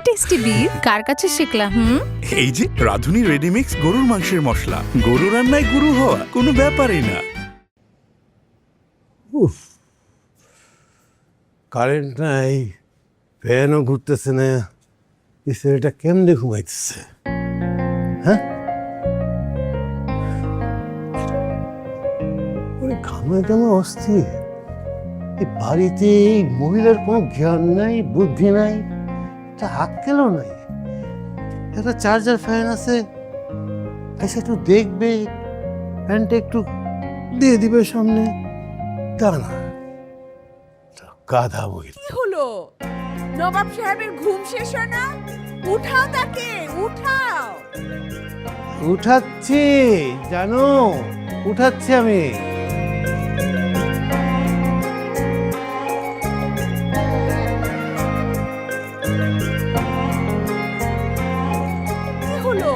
Tasty beef কার কাছে শিখলা? এই যে রাধুনী রেডিমিক্স গরুর মাংসের মশলা। গরু রান্নায় গুরু হওয়া কোনো ব্যাপারই না। উফ, কারেন্ট নাই, ফ্যানও ঘুরতেছে না, এই ছেলেটা কেমনে ঘুমাইতেছে? হ্যাঁ, ঘামাইতে আমার অস্থির। এই বাড়িতে এই মহিলার কোনো জ্ঞান নাই, বুদ্ধি নাই, একটা আক্কেলও নাই। একটা চার্জার ফ্যান আছে, এসে একটু দেখবে, ফ্যানটা একটু দিয়ে দিবে সামনে, তা না, গাধা মহিলা। কি হলো? নবাব সাহেবের ঘুম শেষ হয় না? উঠাও তাকে, উঠাও। উঠাচ্ছি, জানো, উঠাচ্ছি আমি। কি হলো?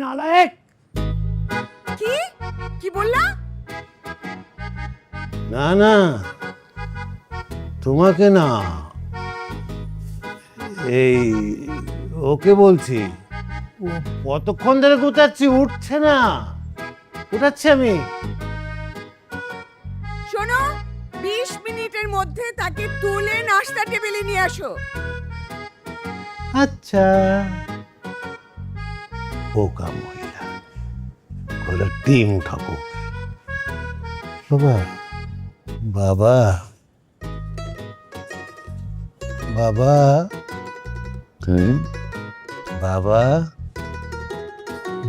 নালায়েক! কি কি বললা? না না, তোমাকে না, এই ওকে বলছি। ও কতক্ষণ ধরে গুতাচ্ছি, উঠছে না, উঠাচ্ছি আমি। শোনো, 20 মিনিটের মধ্যে তাকে তুলে নাস্তা টেবিলে নিয়ে আসো। আচ্ছা, বোকা মহিলা, বলে ডিম উঠাবো। বাবা বাবা বাবা বাবা,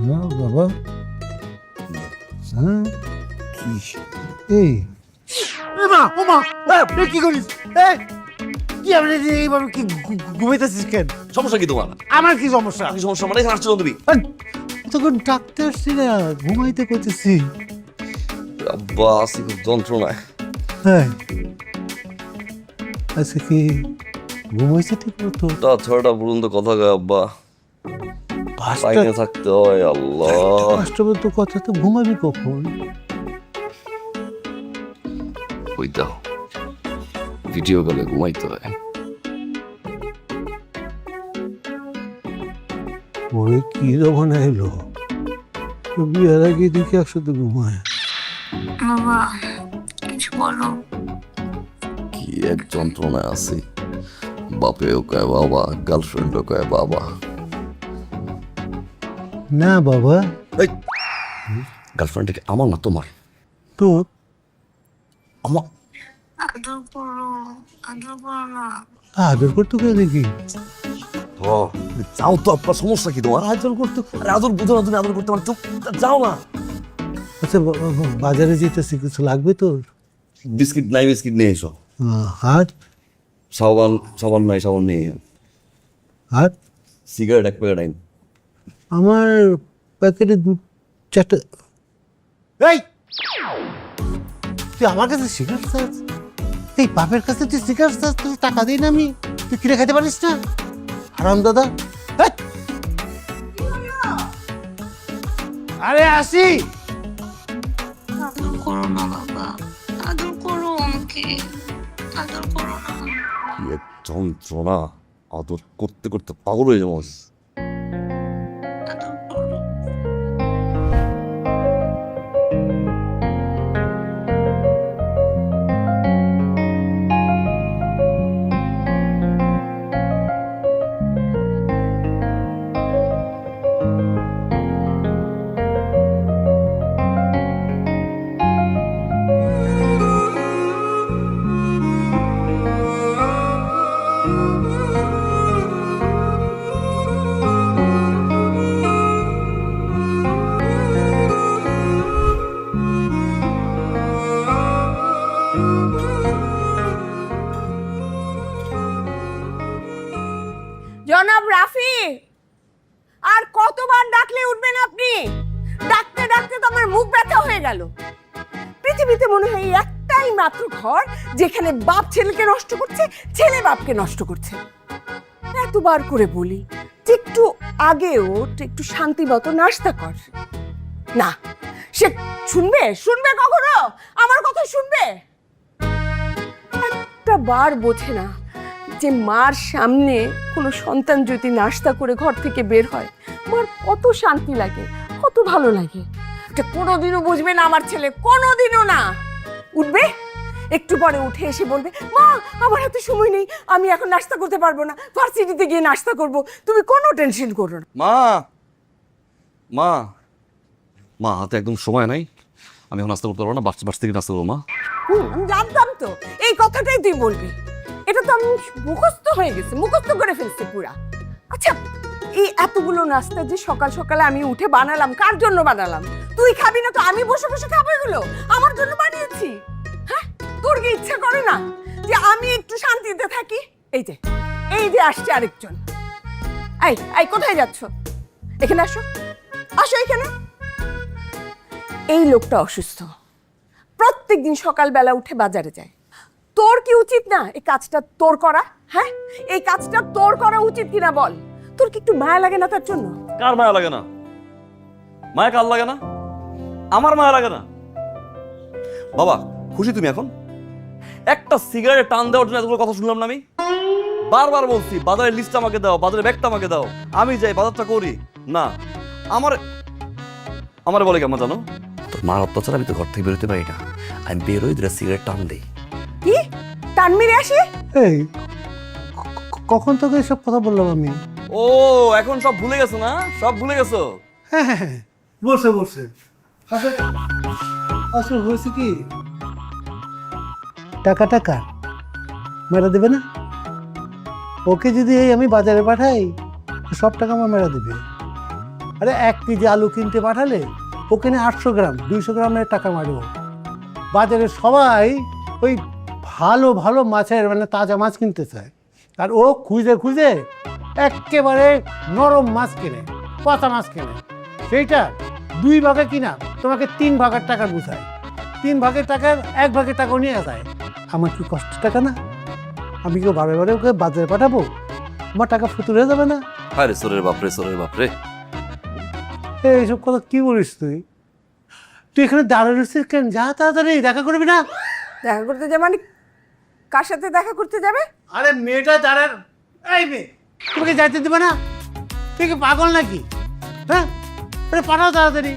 না বাবা, হ্যাঁ কি এই মা, ও মা, কি করিস? কি আপনি এইভাবে কি ঘুমাইতেছিস কেন? সমস্যা কি তোমার? আমার কি সমস্যা? কি সমস্যা মানে এখানে আসছো তুমি? তখন ডাক্তার আসছি না, ঘুমাইতে করতেছি। আব্বা আসি খুব যন্ত্রণায়। হ্যাঁ, আচ্ছা কি ঘুমাইছে ঠিক মতো? 6টা পর্যন্ত কথা কয় আব্বা, বাইরে থাকতে হয়। আল্লাহ, পাঁচটা পর্যন্ত কথা, তো ঘুমাবি কখন? ওই দাও ভিডিও কলে ঘুমাইতে হয়। ওরে কি যখন এলো, বিয়ের আগে দিকে একসাথে ঘুমায়। বাবা কিছু বলো। কি এক যন্ত্রণায় আছি। বাপেও কয় বাবা, গার্লফ্রেন্ডও কয় বাবা। না বাবা, গার্লফ্রেন্ড আমার না তোমার? তো আমার আদর করো, আদর করো না। আদর করতে কে দেখি? ও যাও তো আব্বা, সমস্যা কি তোমার? আদর করতে? আরে আদর বুঝো না তুমি, আদর করতে পারো তো যাও না। আচ্ছা, বাজারে যেতেছি, কিছু লাগবে তোর? বিস্কিট নাই, বিস্কিট নিয়ে এসো। আর সাবান, সাবান নাই, সাবান নিয়ে এসো। আর সিগারেট এক প্যাকেট আইন। আমার প্যাকেটে 2-4টা। এই, তুই আমার কাছে সিগারেট চাস? এই বাপের কাছে তুই সিগারেট চাস? তুই টাকা দিই না আমি, তুই কিনে খাইতে পারিস না? হারাম দাদা। এই! আরে আসি। আদর করো না বাবা, আদর করো আমাকে, আদর করো না। কি এক যন্ত্রণা, আদর করতে করতে পাগল হয়ে যাবো। আদর করো। জনাব রাফি, আর কতবার ডাকলে উঠবেন আপনি? ডাকতে ডাকতে তো আমার মুখ ব্যথা হয়ে গেল। পৃথিবীতে মনে হয় এই একটাই মাত্র ঘর যেখানে বাপ ছেলেকে নষ্ট করছে, ছেলে বাপকে নষ্ট করছে। এতবার করে বলি যে একটু আগেও একটু শান্তি মতো নাস্তা কর, না সে শুনবে? শুনবে কখনো আমার কথা? শুনবে? একটা বার বোঝে না যে মার সামনে কোনো সন্তান যদি নাস্তা করে ঘর থেকে বের হয় মার কত শান্তি লাগে, কত ভালো লাগে। এটা কোনোদিনও বুঝবে না আমার ছেলে, কোনোদিনও না। উঠবে, একটু পরে উঠে এসে বলবে, মা আমার হাতে সময় নেই, আমি এখন নাস্তা করতে পারবো না, ভার্সিটিতে গিয়ে নাস্তা করব, তুমি কোনো টেনশন করো না। মা মা মা হাতে একদম সময় নাই, আমি এখন নাস্তা করতে পারবো না, বাস থেকে নাস্তা করবো। মা আমি জানতাম তো এই কথাটাই তুই বলবি, এটা তো আমি মুখস্থ হয়ে গেছে, মুখস্থ করে ফেলছি পুরা। আচ্ছা, এই এতগুলো নাস্তা যে সকাল সকালে আমি উঠে বানালাম, কার জন্য বানালাম? তুই খাবি না তো আমি বসে বসে খাবো? এগুলো আমার জন্য বানিয়েছি। হ্যাঁ, তোর কি ইচ্ছা করে না যে আমি একটু শান্তিতে থাকি? এই যে আসছে আরেকজন। এই কোথায় যাচ্ছ? এখানে আসো, আসো এখানে। এই লোকটা অসুস্থ, প্রত্যেকদিন সকালবেলা উঠে বাজারে যায়। তোর কি উচিত না এই কাজটা তোর করা? হ্যাঁ, এই কাজটা তোর করা উচিত কিনা বল? তোর কি একটু মায়া লাগে না তার জন্য? কার মায়া লাগে না? মায়া কার লাগে না? আমার মায়া লাগে না? বাবা খুশি তুমি এখন? একটা সিগারেট টান দেওয়ার জন্য এতগুলো কথা শুনলাম না আমি? বারবার বলছি বাজারের লিস্ট আমাকে দাও, বাজারের ব্যাগটা আমাকে দাও, আমি যাই বাজারটা করি না। আমার বলে কেমন জানো? তোর মার অত্যাচার আমি তো ঘর থেকে বেরোতে পারি না, আমি বেরোই দুটা সিগারেট টান দেই। কি টান মেরে আসে? এই কখন তোকে এসব কথা বললাম আমি? ও এখন সব ভুলে গেছো না? সব ভুলে গেছো? হ্যাঁ, বসে বসে আসলে হয়েছে কি, টাকা মেরা দেবে না? ওকে যদি আমি বাজারে পাঠাই সব টাকা আমার মেরা দেবে। আরে 1 কেজি আলু কিনতে পাঠালে ওখানে 800 গ্রাম 200 গ্রামের টাকা মারব। বাজারে সবাই ওই ভালো ভালো মাছের মানে তাজা মাছ কিনতে চায়, আর ও খুঁজে খুঁজে একেবারে নরম মাছ কেনে, পচা মাছ কেনে। সেইটা 2 ভাগে কিনা তোমাকে 3 ভাগের টাকা বুঝায়, 3 ভাগের টাকার 1 ভাগের টাকাও নিয়ে যায়। আমার কি কষ্ট টাকা না? আমি কেউ বারে বারে ওকে বাজারে পাঠাবো? আমার টাকা ফুতুরে যাবে না? আরে সোরের বাপরে, সোরের বাপরে, এইসব কথা কি বলিস তুই? তুই এখানে দাঁড়িয়ে রয়েছিস কেন? যা তাড়াতাড়ি দেখা করবি না? দেখা করতে যাবে মানে কার সাথে দেখা করতে যাবে? আরে মেয়েটা দাঁড়ার, এই মেয়ে তোমাকে যাইতে দেবে না? তুই কি পাগল নাকি? হ্যাঁ, আরে পাঠাও তাড়াতাড়ি।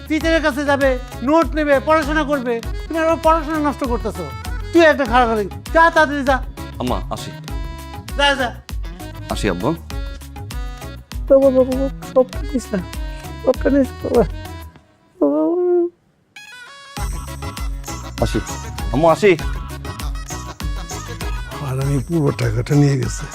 টিচারের কাছে যাবে, নোট নেবে, পড়াশোনা করবে। তুমি আবার পড়াশোনা নষ্ট করতেছো। তুই একটা খারাপ হলে যা তাড়াতাড়ি যা। আম্মা আসি, যা আসি আব্বু। সব নিস না, সবটা নিস বাবা। আসি আম্মু, আসি। আর আমি পুরো টাকাটা নিয়ে গেছে।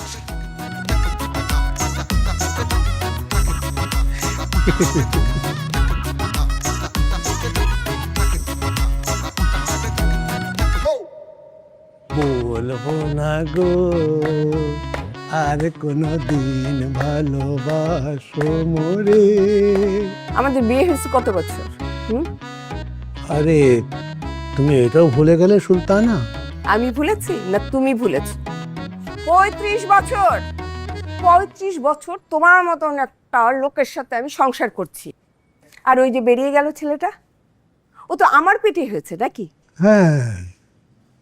বলবো না গো আর কোনো দিন ভালোবাসো মোরে। আমাদের বিয়ে হয়েছে কত বছর? আরে তুমি এটাও ভুলে গেলে সুলতানা? আমি ভুলেছি না তুমি ভুলেছ? 35 বছর, 35 বছর তোমার মতন একটা লোকের সাথে আমি সংসার করছি। আর ওই যে বেরিয়ে গেল ছেলেটা, ও তো আমার পেটে হয়েছে নাকি? হ্যাঁ,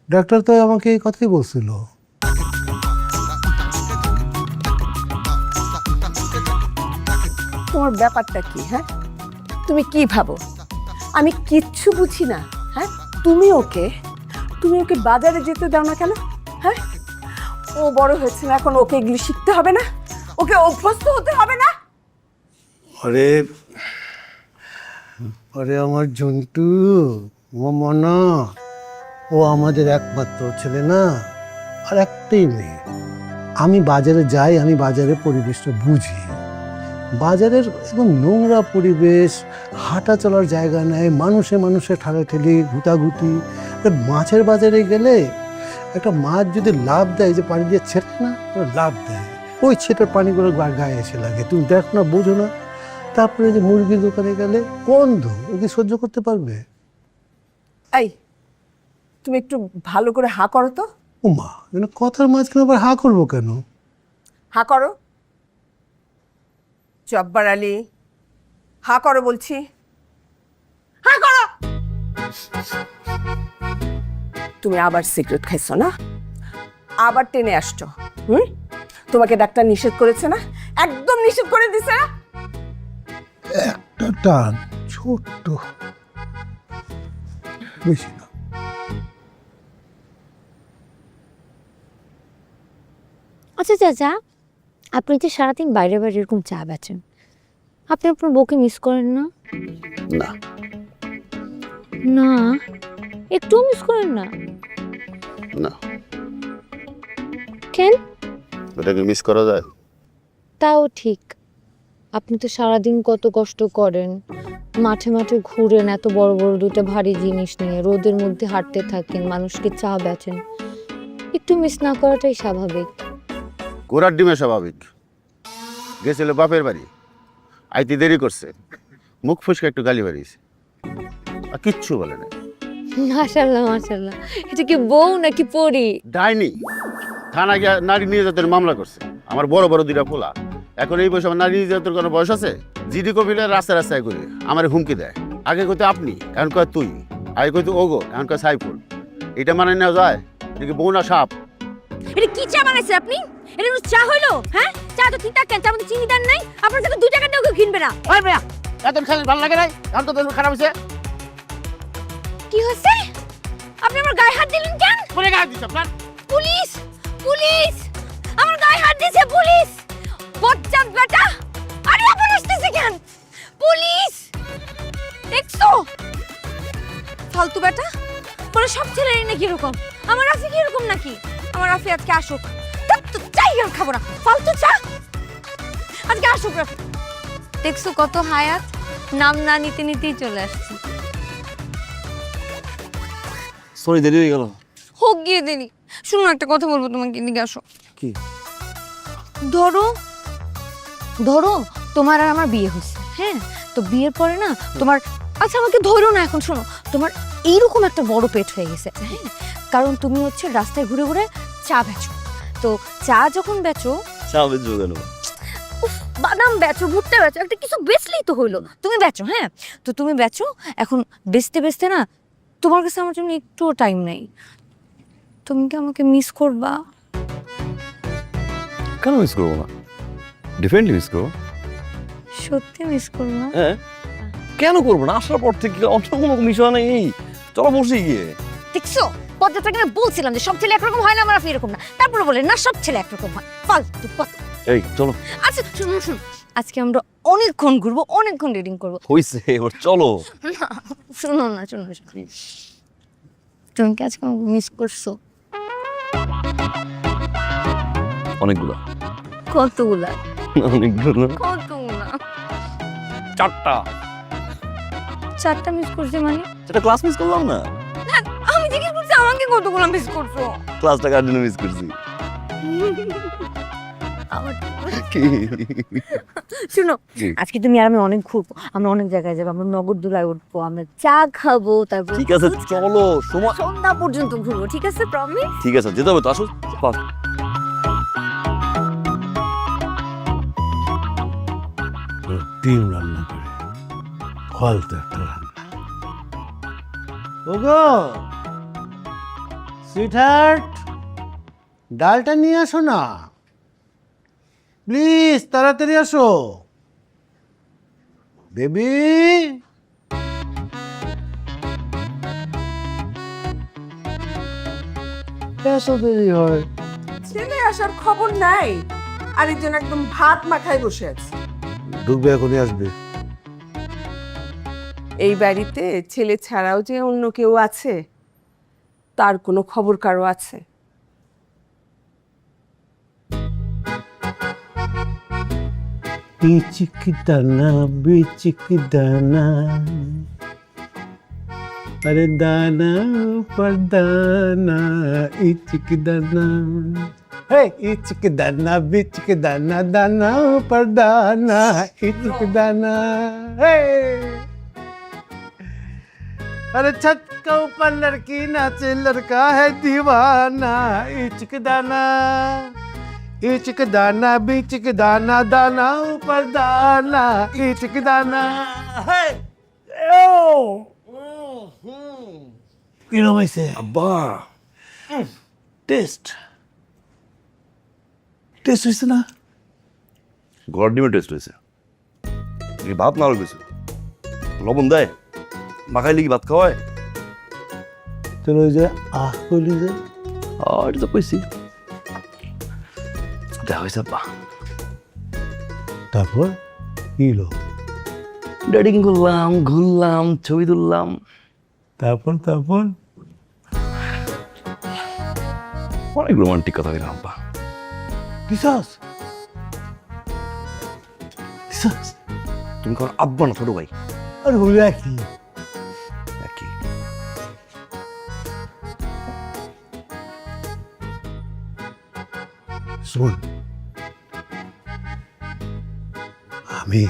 ডাক্তার তো আমাকে এই কথাই বলছিল। তোমার ব্যাপারটা কি? হ্যাঁ, তুমি কি ভাবো আমি কিচ্ছু বুঝি না? হ্যাঁ, তুমি ওকে বাজারে যেতে দাও না কেন? হ্যাঁ, ও বড় হয়েছে না এখন, ওকে এগুলি শিখতে হবে না? ওকে অভ্যস্ত হতে হবে না? আরে আরে আমার জন্টু, ও মনা, ও আমাদের একমাত্র ছেলে না, আর একটাই মেয়ে। আমি বাজারে যাই, আমি বাজারের পরিবেশটা বুঝি। বাজারের একদম নোংরা পরিবেশ, হাঁটা চলার জায়গা নেই, মানুষে ঠেলাঠেলি, ঘুতাঘুতি। মাছের বাজারে গেলে একটা মাছ যদি লাভ দেয়, যে পানি দিয়ে ছেটে না, লাভ দেয়, ওই ছেটের পানিগুলো গায়ে এসে লাগে। তুমি দেখো না, বোঝো না? তারপরে যে মুরগির দোকানে গেলে গন্ধ, ও কি সহ্য করতে পারবে? এই তুমি একটু ভালো করে হা করো তো। ও মা, কথার মাঝখানে আবার হা করবো কেন? হা করো জব্বার আলী, হা করো বলছি, হা করো। তুমি আবার সিগারেট খাইছো না? আবার টেনে আসছো। তোমাকে ডাক্তার নিষেধ করেছে না? একদম নিষেধ করে দিছে না? একটা টান, ছোট্ট, বেশি না। আচ্ছা চাচা, আপনি যে সারাদিন বাইরে বাইরে এরকম চা বেচেন, আপনি আপনার বউকে মিস করেন না? না, না, একটুও মিস করেন না? না, কেন? ওটাকে মিস করা যায়? তাও ঠিক, আপনি তো সারাদিন কত কষ্ট করেন, মাঠে মাঠে ঘুরেন, এত বড় বড় দুটো ভারী জিনিস নিয়ে রোদের মধ্যে হাঁটতে থাকেন, মানুষকে চা বেচেন, একটু মিস না করাটাই স্বাভাবিক। ঘোড়ার ডিমে স্বাভাবিক। গেছিল বাপের বাড়ি, আইতে দেরি করছে, মুখ ফুসকে একটু গালি বাড়িয়েছে, আর কিচ্ছু বলে না। মাশাআল্লাহ মাশাআল্লাহ, এটা কি বউ নাকি পরি? ডাইনি থানা গিয়া নারী নির্যাতনের মামলা করছে। আমার বড় বড় দুইটা পোলা, এখন এই বয়সে আমার নারী নির্যাতনের কোনো বয়স আছে? জিডি কপিলে রাস্তায় রাস্তায় করে আমার হুমকি দেয়। আগে কইতে আপনি, এখন কয় তুই, আগে কইতে ওগো, এখন কয় সাইফুল। এটা মানে নেওয়া যায়? এটা কি বউ না সাপ? এটা কি চা বানাইছে আপনি? এটা কোনো চা হইলো? হ্যাঁ, চা তো ঠিকঠাক কেন, চা মধ্যে চিনি দেন নাই? আপনার সাথে 2 টাকা দিয়েও কেউ কিনবে না। ওই মিয়া, এত খেলে ভালো লাগে নাই? এখন তো তোর খারাপ হয়েছে। কি হচ্ছে? আপনি আমার গায়ে হাত দিলেন কেন? কোনে গায়ে দিছ আপনার? পুলিশ, পুলিশ, আমার গায়ে হাত দিয়েছে পুলিশ। বজ্জাত বেটা, আরে আপনি আসতেছে কেন? পুলিশ, দেখছো? ফালতু বেটা, পরে সব ছেলেরই নাকি এরকম? আমার রাফি কি এরকম নাকি? আমার রাফি আজকে আসুক, তার তো চাই আর খাবো না, ফালতু চা। আজকে আসুক রাফি। দেখছো কত হায়াত, নাম না নিতে নিতেই চলে আসছে। সরি, দেরি হয়ে গেল। হোক গিয়ে দিনি। শুনুন, একটা কথা বলবো তোমাকে, এদিকে আসো। কি? ধরো ধরো তোমার আর আমার বিয়ে হচ্ছে, হ্যাঁ, তো বিয়ের পরে না তোমার, আচ্ছা আমাকে ধরো না, এখন শোনো, তোমার এইরকম একটা বড় পেট হয়ে গেছে, হ্যাঁ, কারণ তুমি হচ্ছে রাস্তায় ঘুরে ঘুরে চা বেচো। তো চা যখন বেচো, চা বেচবো কেন? উফ, বাদাম বেচো, ভুট্টা বেচো, একটা কিছু বেচলেই তো হইলো। তুমি বেচো, হ্যাঁ, তো তুমি বেচো, এখন বেচতে বেচতে না তোমার কাছে আমার জন্য একটুও টাইম নেই। তুমি কি আমাকে মিস করবা? কেন মিস করবো না? ডিফারেন্টলি মিস করবো। সত্যি মিস করবো না? হ্যাঁ, কেন করবো না? আসার পর থেকে অন্য কোনো বিষয় নেই। চলো বসে গিয়ে। দেখছো, পদ্মাটা কিন্তু বলছিলাম যে সব ছেলে একরকম হয় না, আমার রাফি এরকম না, তারপরে বলে না সব ছেলে একরকম হয়, ফালতু ফালতু। এই চলো। আচ্ছা শুনুন শুনুন, আজকে আমরা অনেকক্ষণ ঘুরবো, অনেকক্ষণ রিডিং করবো। হইছে, এবার চলো। না, শুনো না, শুনো শুনো, তুমি কি আজকে মিস করছো? অনেকগুলা। কতগুলা? অনেকগুলো। কতগুলা? 4টা মিস করছে মানে? সেটা ক্লাস মিস করলাম না। না, আমি জিজ্ঞেস করছি আমাকে কতগুলা মিস করছো? ক্লাসটা কার জন্য মিস করছি? কি? শুনো, জি। আজকে তুমি আর আমি অনেক ঘুরবো, আমরা অনেক জায়গায় যাবো, আমরা নগরদোলায় উঠবো, আমরা চা খাবো, তারপর ঠিক আছে চলো, সময়। সন্ধ্যা পর্যন্ত ঘুরবো, ঠিক আছে? প্রমিস? ঠিক আছে, যেতে হবে তো, আসো। ডিম রান্না করে, ফালতু একটা রান্না। ওগো সুইটহার্ট, ডালটা নিয়ে আসো না প্লিজ, তাড়াতাড়ি আসো বেবি। এত দেরি হয়? ছেলে আসার খবর নাই, আরেকজন একদম ভাত মাখায় বসে আছে। ঢুকবে, এখনই আসবে। এই বাড়িতে ছেলে ছাড়াও যে অন্য কেউ আছে, তার কোনো খবর কারো আছে? ইচিক দানা বিচিক দানা, अरे दाना पर दाना, इचिक दाना, हे इचिक दाना बिचिक दाना, दाना पर दाना, इचिक दाना, हे। अरे छत के ऊपर लड़की नाचे, लड़का है दीवाना, इचिक दाना, इचिक दाना बिचिक दाना, दाना ऊपर दाना, इचिक दाना, हे। ओ কিরম হয়েছে আব্বা, টেস্ট? টেস্ট হয়েছে না? ঘর ডিমের টেস্ট হয়েছে। এই ভাত না হয়ে গেছে, লবণ দেয়, মাখাইলে কি ভাত খাওয়ায়? তোর ওই যে কইলি যে এটা তো কইছি। দেখা হয়েছে আব্বা। তারপর কি হলো? ডেটিং করলাম, ঘুরলাম, ছবি তুললাম। তারপর অনেক রোমান্টিক কথা বললাম আব্বা। দিশাস তুমি কারণ আব্বা না ছোট ভাই। আরে হলো একই। একই। শোন, আমি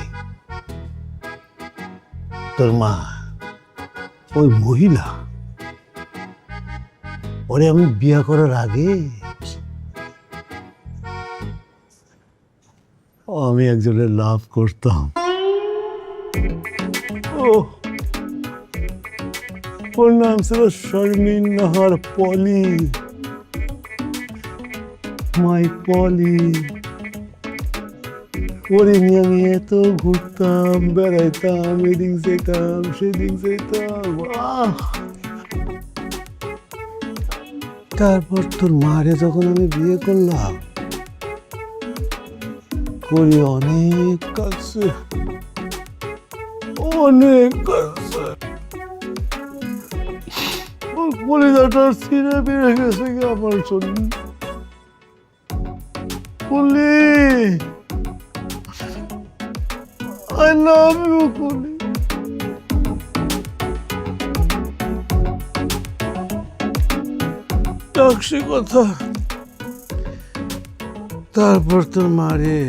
তোর মা ওই মহিলা ওরে আমি বিয়ে করার আগে আমি একজনের লাভ করতাম। ওর নাম ছিল শর্মিন নাহার পলি, মাই পলি। ওরে নিয়ে আমি এত ঘুরতাম, বেড়াইতাম, এদিক যেতাম সেদিক যেতাম। তারপর তোর মারে যখন আমি বিয়ে করলাম, করি অনেক কাছে, অনেক কাছে। ওর কলিজাটা ছিঁড়ে বেড়ে গেছে কি আমার জন্য। কুলি, I love you, কুলি। টাকসি কথা। তারপর তোর মারে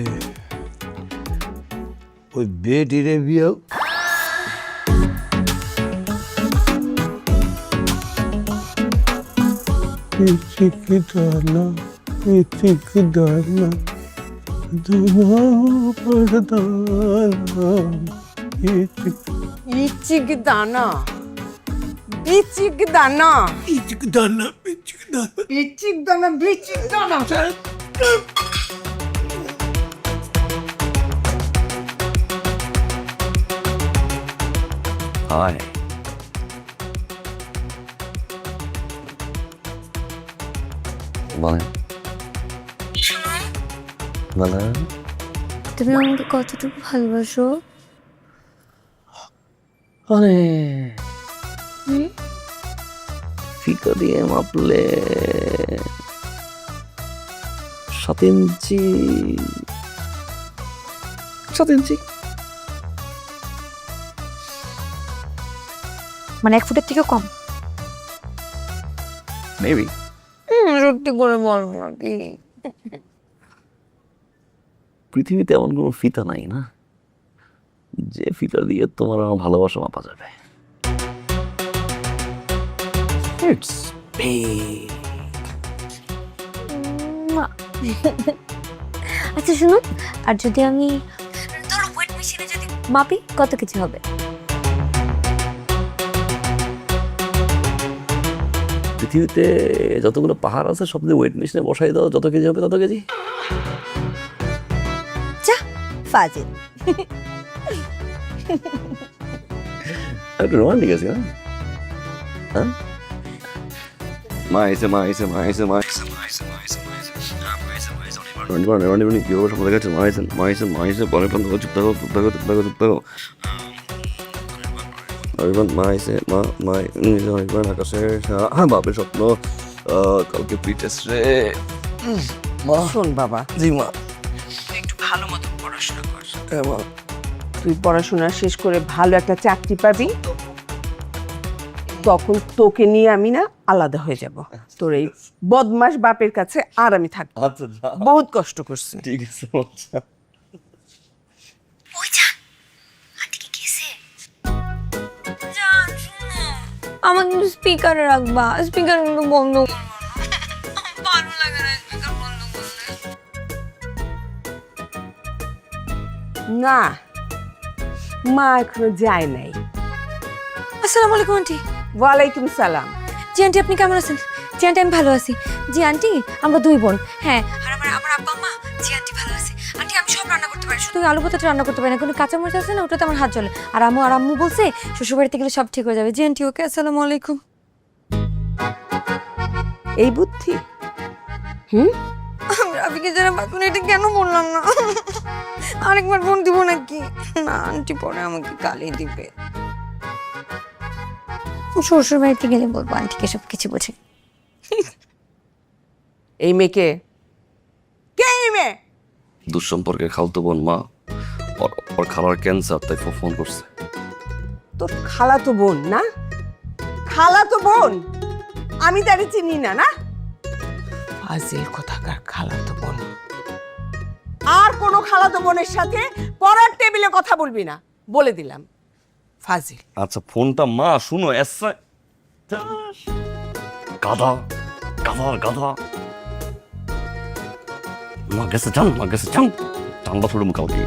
ওই বেটিরে বিয়ে ইচিক দানা, বিচিক দানা, ইচিক দানা। ইচিক দানা, বিচিক দানা। হায়, বলেন বলেন। তুমি আমাকে কতটুকু ভালোবাসো? আরে ফিতা দিয়ে মাপলে 7 ইঞ্চি, 7 ইঞ্চি। মানে 1 ফুটের থেকেও কম? মেবি। সত্যি করে বলো না কি? পৃথিবীতে এমন কোনো ফিতা নাই না যে ফিতা দিয়ে তোমার আমার ভালোবাসা মাপা যাবে। It's big. আচ্ছা শুনুন, আর যদি আমি ধরো ওয়েট মেশিনে যদি মাপি, কত কিছু হবে? পৃথিবীতে যতগুলো পাহাড় আছে সব দিয়ে ওয়েট মেশিনে বসাই দাও, যত কেজি হবে তত কেজি। যা ফাজিল। একটু রোমান্টিক আছে না? হ্যাঁ, মাইসে মাইসে মাইসে মাইসে মাইসে মাইসে মাইসে কি হবে সব দেখাচ্ছে। মাইসে মাইসে মাইসে পরে চুপ থাকো চুপ থাকো চুপ থাকো চুপ থাকো। মাইসে মা মাই আকাশে বাপের স্বপ্ন কালকে পিটেস রে। শোন বাবা, জি মা। একটু ভালো মতো পড়াশোনা কর। হ্যাঁ মা। তুই পড়াশোনা শেষ করে ভালো একটা চাকরি পাবি, তখন তোকে নিয়ে আমি না আলাদা হয়ে যাব। তোর এই বদমাস বাপের কাছে আর আমি থাকবো। আচ্ছা যা, বহুত কষ্ট করছি। ঠিক আছে। ওই যা, আন্টি কি কেসে? জান শুনো, আমার কিন্তু স্পিকারে রাখবা, স্পিকার কিন্তু বন্ধ করবা না। ভালো লাগে না স্পিকার বন্ধ করলে। না, মা এখনো যায় নাই। আসসালামু আলাইকুম আন্টি। ওয়ালাইকুম সালাম। জি আন্টি, আপনি কেমন আছেন? জি আন্টি, আমি ভালো আছি। জি আন্টি, আমরা 2 বোন। হ্যাঁ, আর আমার আব্বা মা জি আন্টি ভালো আছে। আন্টি আমি সব রান্না করতে পারি, শুধু আলু ভাতটা রান্না করতে পারি না। কোনো কাঁচামরিচ আছে না, ওটাতে আমার হাত জ্বলে। আর আম্মু বলছে শ্বশুরবাড়িতে গেলে সব ঠিক হয়ে যাবে। জি আন্টি ওকে, আসসালামু আলাইকুম। এই বুদ্ধি? আমি রাফিকে যারা বাথরুমে এটা কেন বললাম না? আরেকবার ফোন দিব নাকি? না আন্টি পরে আমাকে গালি দিবে। শ্বশুর বাড়িতে গেলে বলবো আন্টিকে সব কিছু বোঝে। এই মেয়েকে কে? এই মেয়ে দুঃসম্পর্কে খালতো বোন মা, ওর খালার ক্যান্সার, তাই ফোন করছে। তোর খালাতো বোন না? খালাতো বোন? আমি তারে চিনি না না? ফাজিল কোথাকার খালাতো বোন। আর কোনো খালাতো বোনের সাথে পড়ার টেবিলে কথা বলবি না, বলে দিলাম। ফাজিল। আচ্ছা ফোনটা মা শুনো, গাধা গাধা গাধা। মা গেছে চান চান্দা শুরু কাউকে।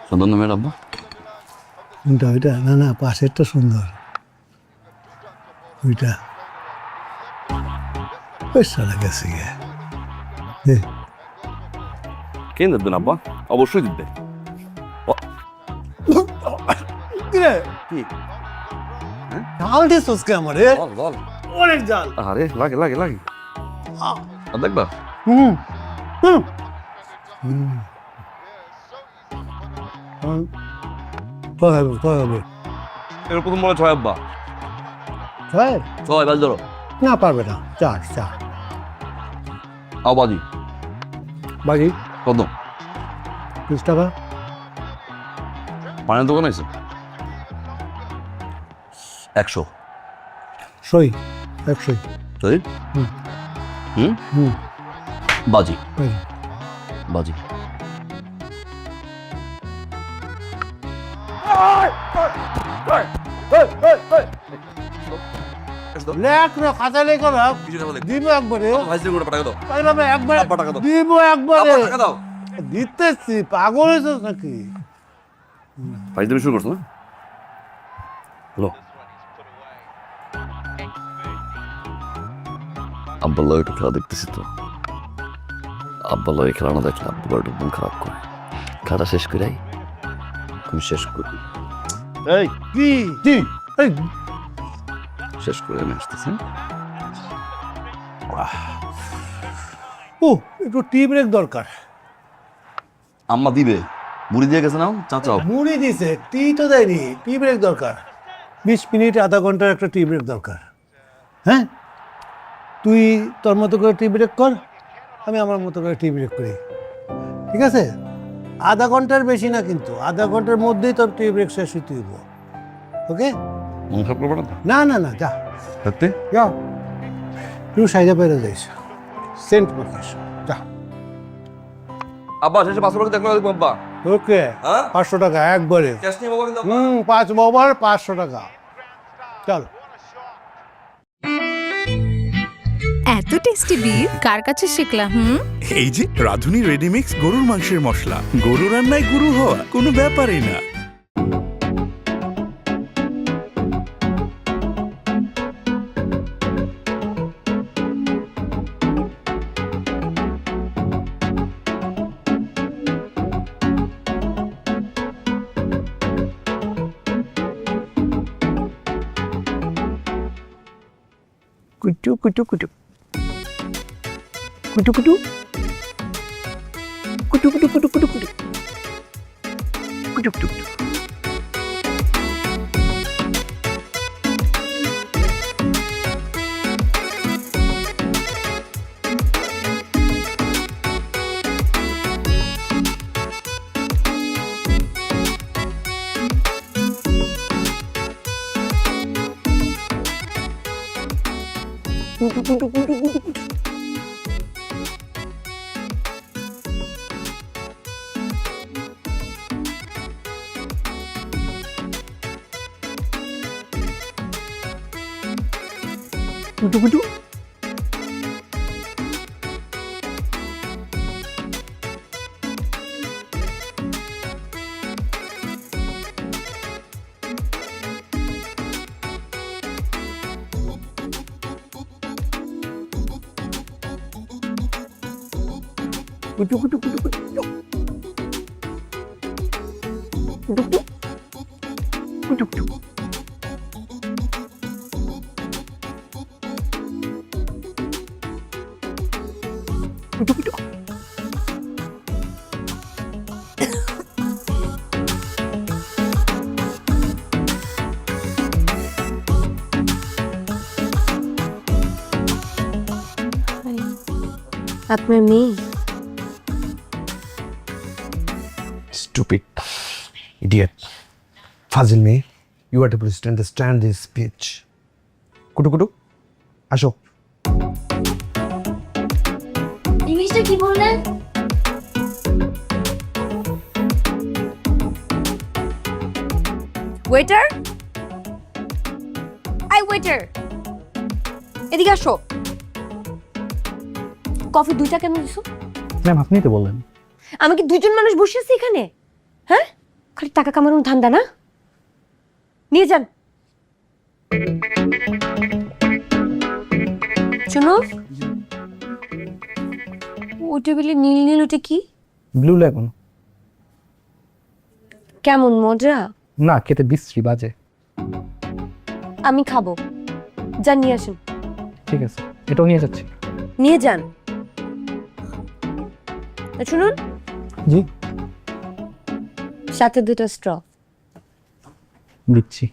সুন্দর না ম্যাডাম? ওইটা না পাশেরটা সুন্দর, ওইটা বেশ সারা গেছে গিয়ে। কেন দেবেন আব্বা? অবশ্যই দিবে। কি ঝাল দিস কে আমারে? বল অনেক ঝাল। আরে লাগে দেখবা। হবে এর প্রথম বলে ছয় আব্বা। ছয় বাজ ধরো। না পারবে না, চার আবাজি বাজি কত? 20 টাকা। পানের দোকান আছে 100। সই 100। সই। বাজি বাজি। খাতা লেখা দিব একবারে, দিব একবারে দিতেছি। পাগল হয়েছিস নাকি? তুমি শুরু করছো না? আব্বার লয় একটু খেলা দেখতেছি তো। আব্বার লয় খেলা না দেখলে আব্বা একটু মন খারাপ করে। খেলা শেষ করে তুমি শেষ করি। শেষ করে আমি আসতেছি। একটু টি ব্রেক দরকার। আম্মা দিবে, মুড়ি দিয়ে গেছে নাও চাচাও। মুড়ি দিছে, টি তো দেয়নি। টি ব্রেক দরকার, 20 মিনিট আধা ঘন্টার একটা টি ব্রেক দরকার। হ্যাঁ, তুই তোর মতো করে টি ব্রেক কর, আমি আমার মতো করে টি ব্রেক করি, ঠিক আছে? আধা ঘন্টার বেশি না, কিন্তু আধা ঘন্টার মধ্যেই তোর টি ব্রেক শেষ হইতে হইব। ওকে? মন খারাপ করবে না যা সত্যি যা, তুই সাইডে পেরে যাইস, সেন্ট মাখিস, যা। আব্বা শেষে 500 টাকা দেখলো আব্বা। ওকে, 500 টাকা একবারে। ক্যাশ নিয়ে বাবা কিন্তু 5 ওভার 500 টাকা। চল। এত টেস্টি বিফ কার কাছে শিখলাম? এই যে রাধুনী রেডিমিক্স গরুর মাংসের মশলা, গরু রান্নায় গুরু হওয়া কোনো ব্যাপারই না। কুটু কুটু কুটু কুটু কুটু কুটু কুটু কুটু কুটু কুটু কুটু কুটু। আপনার মেয়ে? Stupid idiot. Fazil me, you are able to understand this speech. Kutu kutu, আসো। ইংলিশটা কি বললেন? ওয়েটার, আই ওয়েটার, এদিকে আসো। কফি 2টা কেন দিছো? ম্যাম আপনিই তো বললেন। আমি কি 2জন মানুষ বসে আছি এখানে? হ্যাঁ, খালি টাকা কামানোর ধান্দা না? নিয়ে যান। শোনো, ওই টেবিলে নীল নীল ওটা কি? Blue lagoon. কেমন মজা? না, খেতে বিশ্রী বাজে। আমি খাবো, যান নিয়ে আসুন। ঠিক আছে, এটাও নিয়ে যাচ্ছি। নিয়ে যান। শুনুন, জি সাথে 2টা স্ট্র। দিচ্ছি।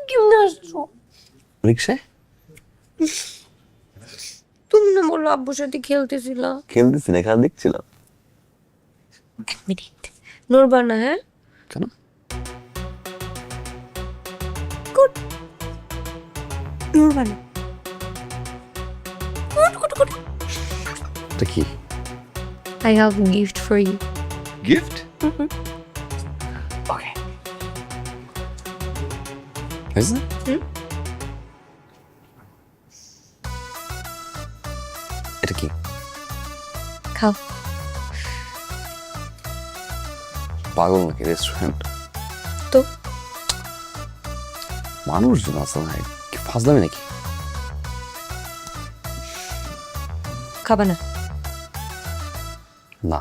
কেমনে আসছো? রিক্সায় তুমি না বললো আব্বুর সাথে খেলতেছিলা? খেলতেছি না, খেলা দেখছিলাম। মিনিট নড়বা না, হ্যাঁ? কেন? গুড, নড়বা না। Good good good. এটা কি? I have a gift for you. Gift? Okay. হয়েছে? এটা কি? খাও। পাগল নাকি রেস্টুরেন্ট? তো মানুষজন আছে ভাই, কি ফাজলামি নাকি? খাবা না? না।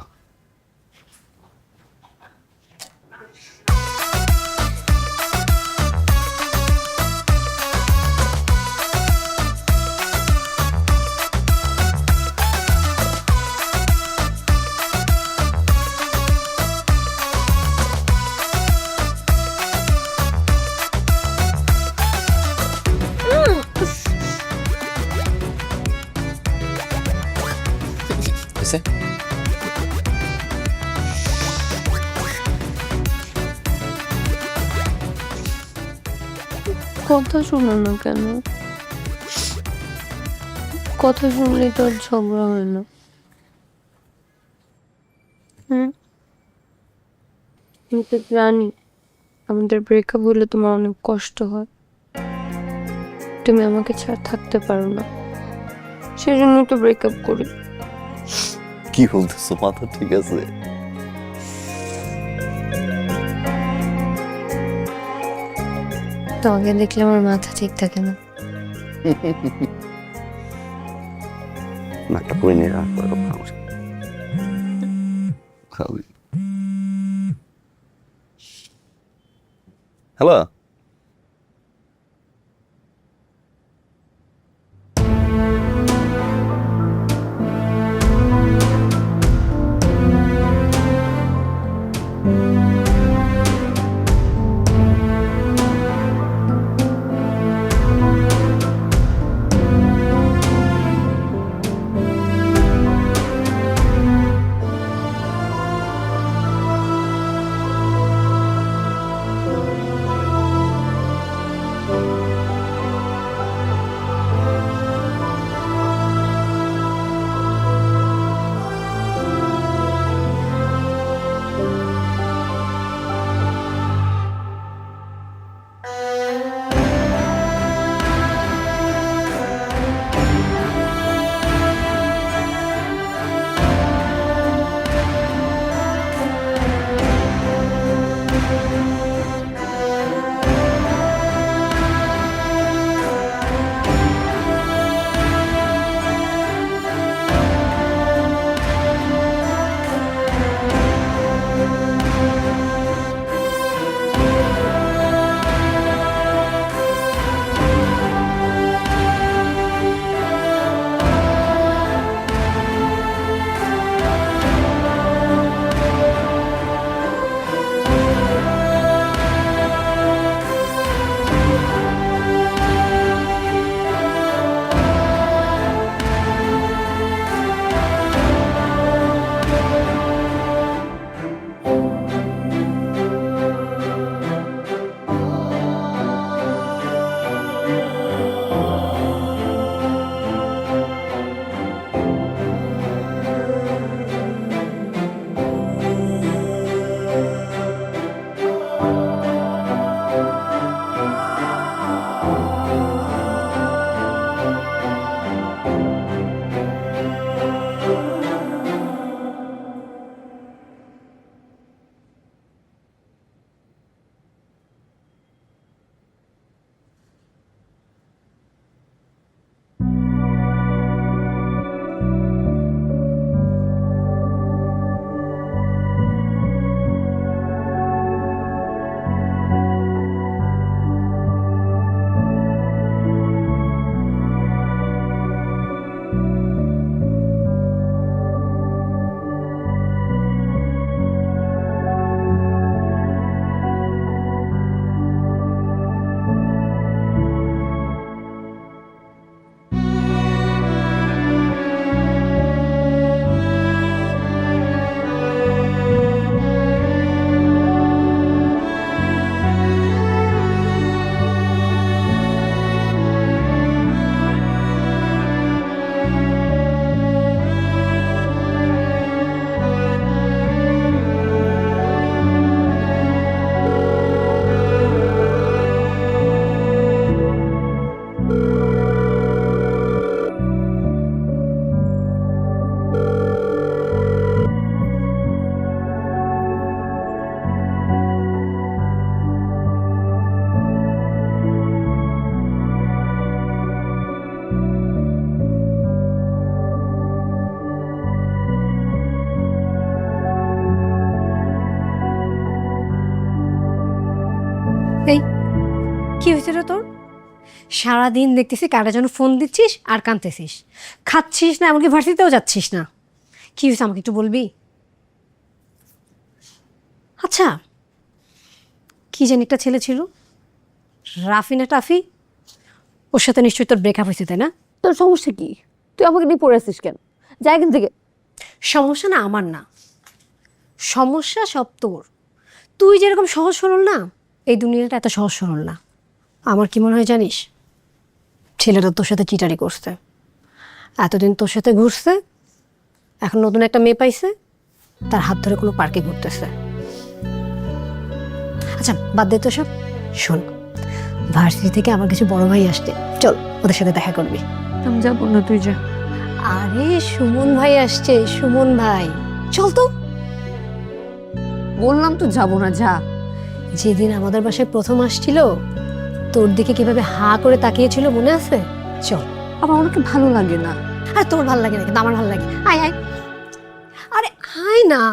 হয়েছে? কথা শোনো না কেন? কথা শুনলেই তো আর ঝগড়া হয় না। আমি তো জানি আমাদের ব্রেকআপ হলে তোমার অনেক কষ্ট হয়, তুমি আমাকে ছাড়া থাকতে পারো না, সেজন্যই তো ব্রেকআপ করি। কি বলতেছো? মাথা ঠিক আছে? তোমাকে দেখলে আমার মাথা ঠিক থাকে না। নাকটা করে নিয়ে রাখ। হ্যালো, এই কি হয়েছে রে তোর? সারাদিন দেখতেছি কারা যেন ফোন দিচ্ছিস আর কাঁদতেছিস, খাচ্ছিস না, এমনকি ভার্সিটিতেও যাচ্ছিস না। কি হয়েছে আমাকে একটু বলবি? আচ্ছা, কি জানি একটা ছেলে ছিল, রাফি না টাফি, ওর সাথে নিশ্চয়ই তোর ব্রেকআপ হয়েছে, তাই না? তোর সমস্যা কি? তুই আমাকে নিয়ে পড়ে আসছিস কেন? যাই এখান থেকে। সমস্যা না আমার না, সমস্যা সব তোর। তুই যেরকম সহজ সরল না, এই দুনিয়াটা এত সহজ সরল না। আমার কি মনে হয় জানিস, ছেলেটা তোর সাথে চিটারি করছে, এতদিন তোর সাথে ঘুরছে, এখন নতুন একটা মেয়ে পাইছে, তার হাত ধরে কোনো পার্কে ঘুরতেছে। আচ্ছা বাদ দে তো সব, শোন, ভার্সিটি থেকে আমার কিছু বড় ভাই আসছে, চল ওদের সাথে দেখা করবি। আমি যাবো না, তুই যা। আরে সুমন ভাই আসছে, সুমন ভাই, চল তো। বললাম তো যাবো না, যা। যেদিন আমাদের বাসায় প্রথম আসছিল, তোর দিকে কিভাবে হা করে তাকিয়েছিল মনে আছে? চল। আবার আমাকে ভালো লাগে না। আর তোর ভালো লাগে না, কিন্তু আমার ভালো লাগে। আয় আয়, আরে আয় না।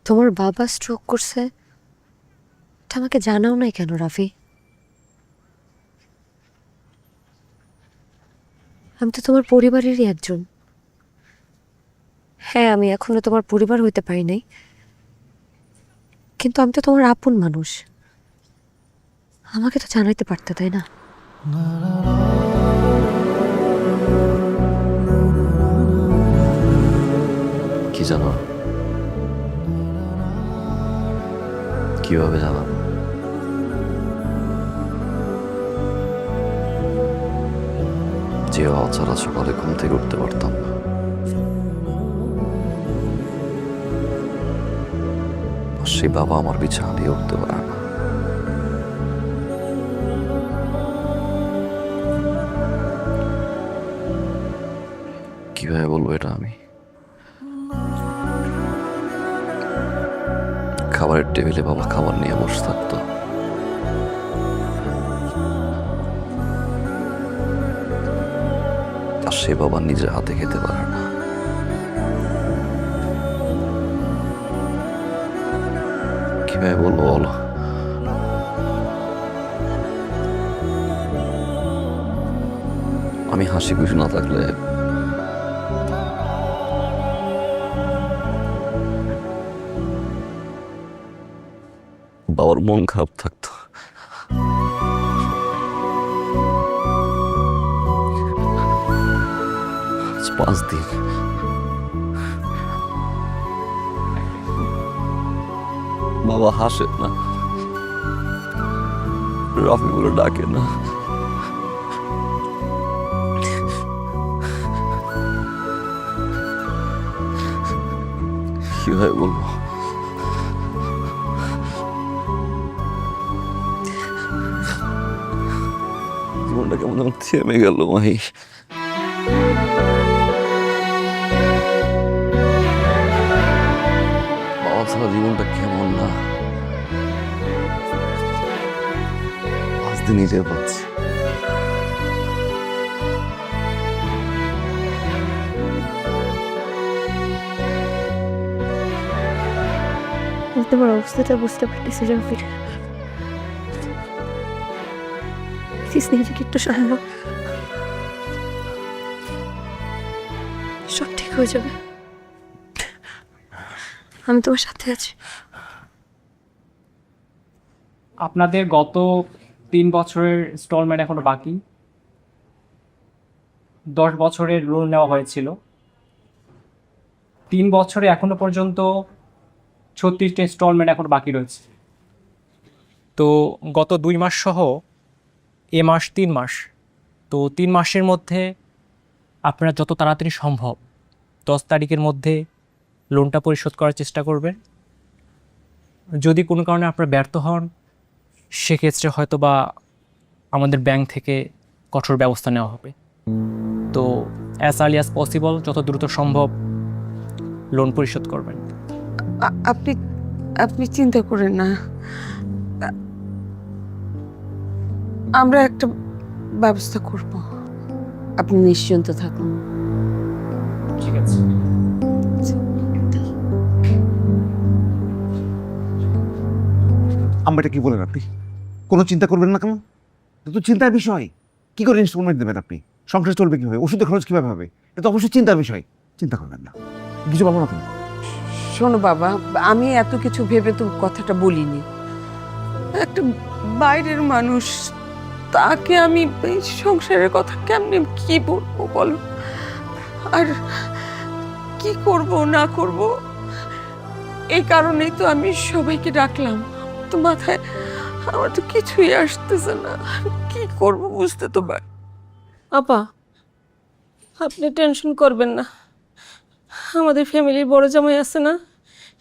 তোমার বাবা স্ট্রোক করছে, এটা আমাকে জানাও নাই কেন রাফি? আমি তো তোমার পরিবারেরই একজন। হ্যাঁ, আমি এখনো তোমার পরিবার হইতে পারি নাই, কিন্তু আমি তো তোমার আপন মানুষ। আমাকে তো জানাইতে পারতে, তাই না? কি জানো? কিভাবে জানাবো? যে অছাড়া সকালে ঘুম থেকে উঠতে পারতাম না, সেই বাবা আমার বিছানা দিয়ে উঠতে পারে না। কিভাবে বলবো এটা আমি? খাবারের টেবিলে বাবা খাবার নিয়ে বসে থাকতো, আর সে বাবা নিজের হাতে খেতে পারে না। কিভাবে বলবো বলো? আমি হাসি খুশি না থাকলে বাবার মন খারাপ থাকতো। আজ 5 দিন বাবা হাসে না, রাফি বলে ডাকে না। কিভাবে বলবো? জীবনটা কেমন যেন থেমে গেল মাহি। বাবা ছাড়া জীবনটা কেমন না, আজ দিন নিজে পাচ্ছি। তোমার অবস্থাটা বুঝতে পারতেছি রাফির। নিজেকে একটু সামলো, সব ঠিক হয়ে যাবে। আমি তোমার সাথে আছি। আপনাদের গত 3 বছরের ইনস্টলমেন্ট এখনো বাকি। 10 বছরের লোন নেওয়া হয়েছিল। 3 বছরে এখনো পর্যন্ত 36টা ইনস্টলমেন্ট এখনো বাকি রয়েছে। তো গত 2 মাস সহ এ মাস 3 মাস, তো 3 মাসের মধ্যে আপনারা যত তাড়াতাড়ি সম্ভব 10 তারিখের মধ্যে লোনটা পরিশোধ করার চেষ্টা করবেন। যদি কোনো কারণে আপনারা ব্যর্থ হন, সেক্ষেত্রে হয়তো বা আমাদের ব্যাংক থেকে কঠোর ব্যবস্থা নেওয়া হবে। তো অ্যাজ আর্লি অ্যাজ পসিবল, যত দ্রুত সম্ভব লোন পরিশোধ করবেন। আপনি আপনি চিন্তা করেন না, আমরা একটা ব্যবস্থা করব। আপনি নিশ্চিন্ত থাকুন। ঠিক আছে। আম্মাটা কি বলেন আপনি? কোনো চিন্তা করবেন না কেন? এটা তো চিন্তার বিষয়। কি করে ইনস্টলমেন্ট দেবেন আপনি? সংসার চলবে কীভাবে? ওষুধের খরচ কীভাবে হবে? এটা তো অবশ্যই চিন্তার বিষয়। চিন্তা করবেন না, কিছু বলবো না তুমি। শোনো বাবা, আমি এত কিছু ভেবে তো কথাটা বলিনি। একটা বাইরের মানুষ, তাকে আমি এই সংসারের কথা কেমনে কি বলবো বলো? আর কি করব না করব, এই কারণেই তো আমি সবাইকে ডাকলাম। তো মাথায় আমার তো কিছুই আসতেছে না, কি করব বুঝতে তো পারি। আপা, আপনি টেনশন করবেন না, আমাদের ফ্যামিলির বড় জামাই আছে না,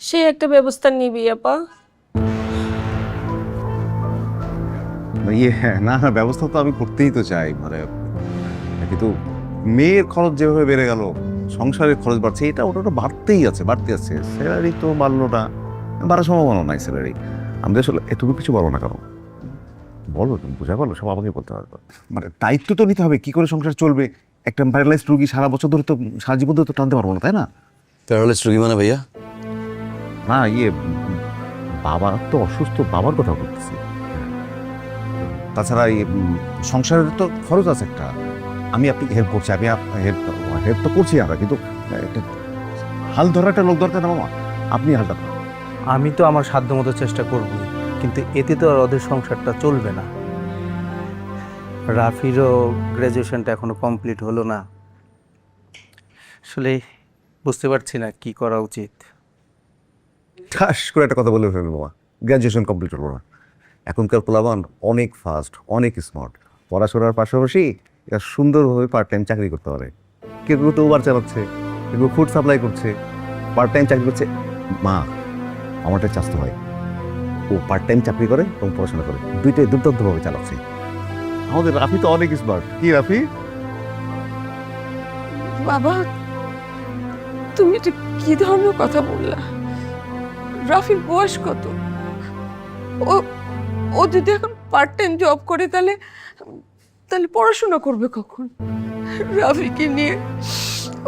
সে একটা ব্যবস্থা নিবি আপা। না না, ব্যবস্থা তো আমি করতেই তো চাই, মানে কিন্তু মেয়ের খরচ যেভাবে বেড়ে গেল, সংসারের খরচ বাড়ছে, এটা ওটা বাড়তেই আছে। স্যালারি তো বাড়লো না, বাড়ার সম্ভাবনা নাই স্যালারি। আমাদের আসলে তুমি কিছু বলো না, কারণ বলো, তুমি বুঝা পারলো, সব আমাকে বলতে পারবে। মানে দায়িত্ব তো নিতে হবে, কি করে সংসার চলবে। একটা প্যারালাইজড রুগী সারা বছর ধরে তো, সারা জীবন ধরে তো টানতে পারবো না, তাই না? প্যারালাইজড রোগী মানে ভাইয়া? না, বাবা তো অসুস্থ, বাবার কথা বলতেছি। তাছাড়া সংসারের তো খরচ আছে একটা। আমি আপনি হেল্প করছি, আমি হেল্প তো করছি আমরা, কিন্তু একটা হাল ধরার একটা লোক দরকার না মামা, আপনি হালটা ধরুন। আমি তো আমার সাধ্যমতো চেষ্টা করব, কিন্তু এতে তো আর ওদের সংসারটা চলবে না। রাফিরও গ্র্যাজুয়েশনটা এখনো কমপ্লিট হলো না। আসলে বুঝতে পারছি না কি করা উচিত। ঠাস করে একটা কথা বলে ফেলবো মামা, গ্র্যাজুয়েশন কমপ্লিট হলো না। এখনকার পোলাবান অনেক ফাস্ট, অনেক স্মার্ট। পড়াশোনার পাশাপাশি এরা সুন্দরভাবে পার্ট টাইম চাকরি করতে পারে। কেউ কেউ তো ওভার চালাচ্ছে, কেউ কেউ ফুড সাপ্লাই করছে, পার্ট টাইম চাকরি করছে। মা, আমারটা চাস্ত হয়, ও পার্ট টাইম চাকরি করে এবং পড়াশোনা করে, দুইটাই দুর্দান্তভাবে চালাচ্ছে। আমাদের রাফি তো অনেক স্মার্ট। কি রাফি? বাবা, তুমি এটা কি ধরনের কথা বললা? রাফির বয়স কত? ও ও যদি এখন পার্ট টাইম জব করে তাহলে তাহলে পড়াশোনা করবে কখন? রাফিকে নিয়ে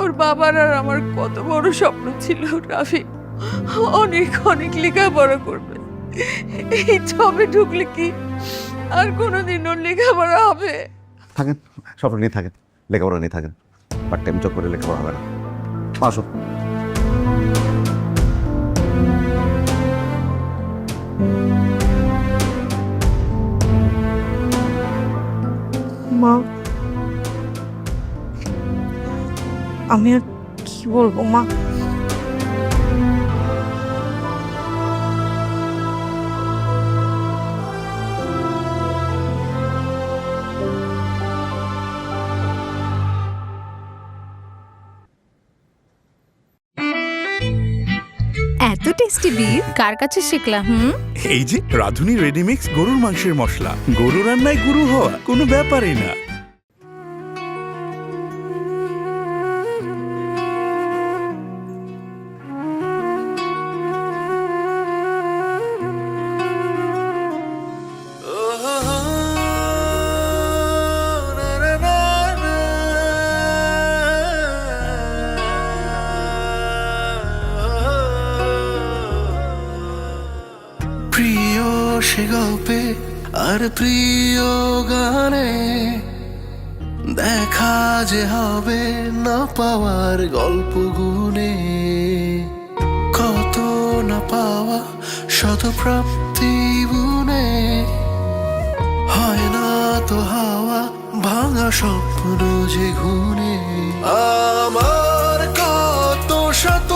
ওর বাবার আর আমার কত বড় স্বপ্ন ছিল। রাফি অনেক অনেক লেখাপড়া করবে। এই জবে ঢুকলে কি আর কোনোদিন ওর লেখাপড়া হবে? থাকেন, স্বপ্ন নিয়ে থাকেন, লেখাপড়া নিয়ে থাকেন। পার্ট টাইম জব করে লেখাপড়া হবে না। আসো। মা, আমি আর কি বলবো মা? এত টেস্টি বিফ কার কাছে শিখলা? এই যে রাধুনী রেডিমিক্স গরুর মাংসের মশলা, গরু রান্নায় গুরু হওয়া কোনো ব্যাপারই না। প্রিয় সে গল্পে আর প্রিয় গানে দেখা যে হবে না পাওয়ার গল্প গুনে, কত না পাওয়া শত প্রাপ্তি বুনে, হয় না তো হাওয়া ভাঙা স্বপ্ন যে ঘুনে। আমার কত শত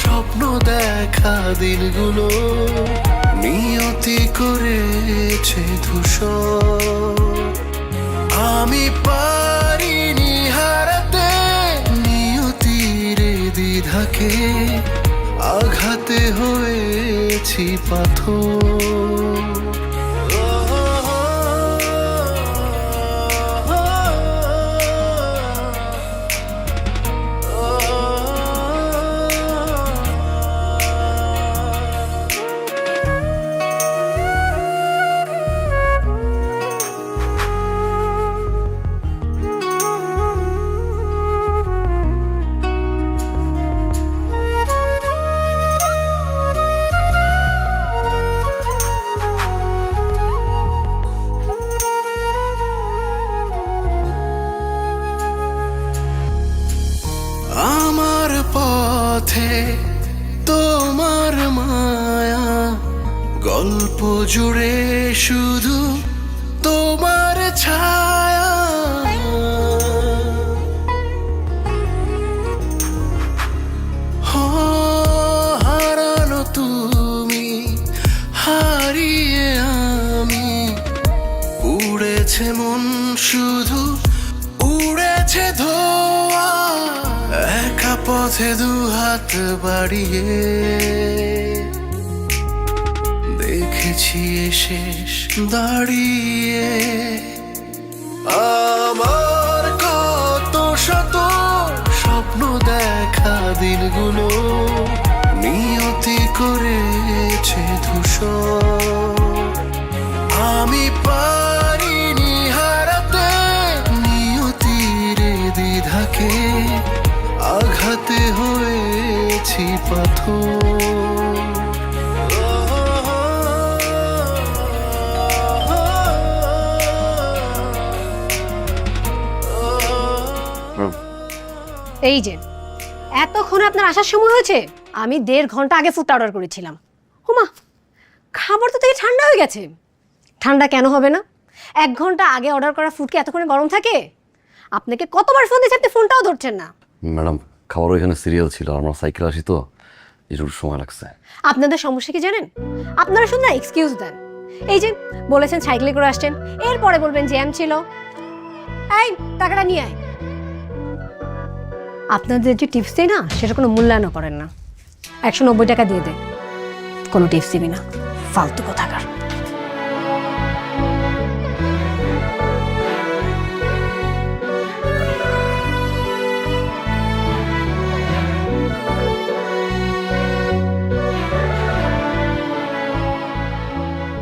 স্বপ্ন দেখা দিনগুলো নিয়তি করেছে ধূসর, আমি পারিনি হারাতে নিয়তির দ্বিধাকে, আঘাতে হয়েছি পাথর। আমার পথে তোমার মায়া, গল্প জুড়ে শুধু তোমার ছায়া। হারানো তুমি, হারিয়ে আমি, উড়েছে মন শুধু উড়েছে ধোয়া, একা পথে দুহাত বাড়িয়ে দেখেছি শেষ দাঁড়িয়ে। আমার কত শত স্বপ্ন দেখা দিনগুলো নিয়তি করেছে ধূসর, আমি পারিনি হারাতে নিয়তির দ্বিধাকে, আঘাতে হয়েছি পাথর। এই যে এতক্ষণে আপনার আসার সময় হয়েছে? আমি 1.5 ঘন্টা আগে ফুডটা অর্ডার করেছিলাম। হুমা, খাবার তো থেকে ঠান্ডা হয়ে গেছে। ঠান্ডা কেন হবে না? 1 ঘন্টা আগে অর্ডার করা ফুড কি এতক্ষণে গরম থাকে? আপনাকে কতবার ফোন দিয়েছি, আপনি ফোনটাও ধরছেন না। ম্যাডাম, খাবার ওইখানে সিরিয়াল ছিল, আমরা সাইকেল আসি তো একটু সময় লাগছে। আপনাদের সমস্যা কি জানেন? আপনারা শুধু না এক্সকিউজ দেন। এই যে বলেছেন সাইকেলে করে আসছেন, এরপরে বলবেন জ্যাম ছিল। এই টাকাটা নিয়ে আয়। আপনাদের যে টিপস দেয় না, সেটা কোনো মূল্যায়ন করেন না। 190 টাকা দিয়ে দে, কোনো টিপস দিবি না, ফালতু কোথাকার।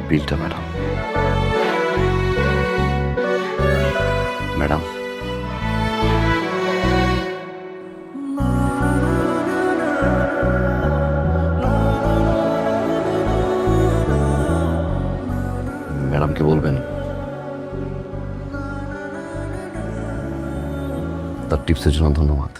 বিলটা ম্যাডাম। ম্যাডাম, ম্যাডামকে বলবেন তার টিপসের জন্য ধন্যবাদ।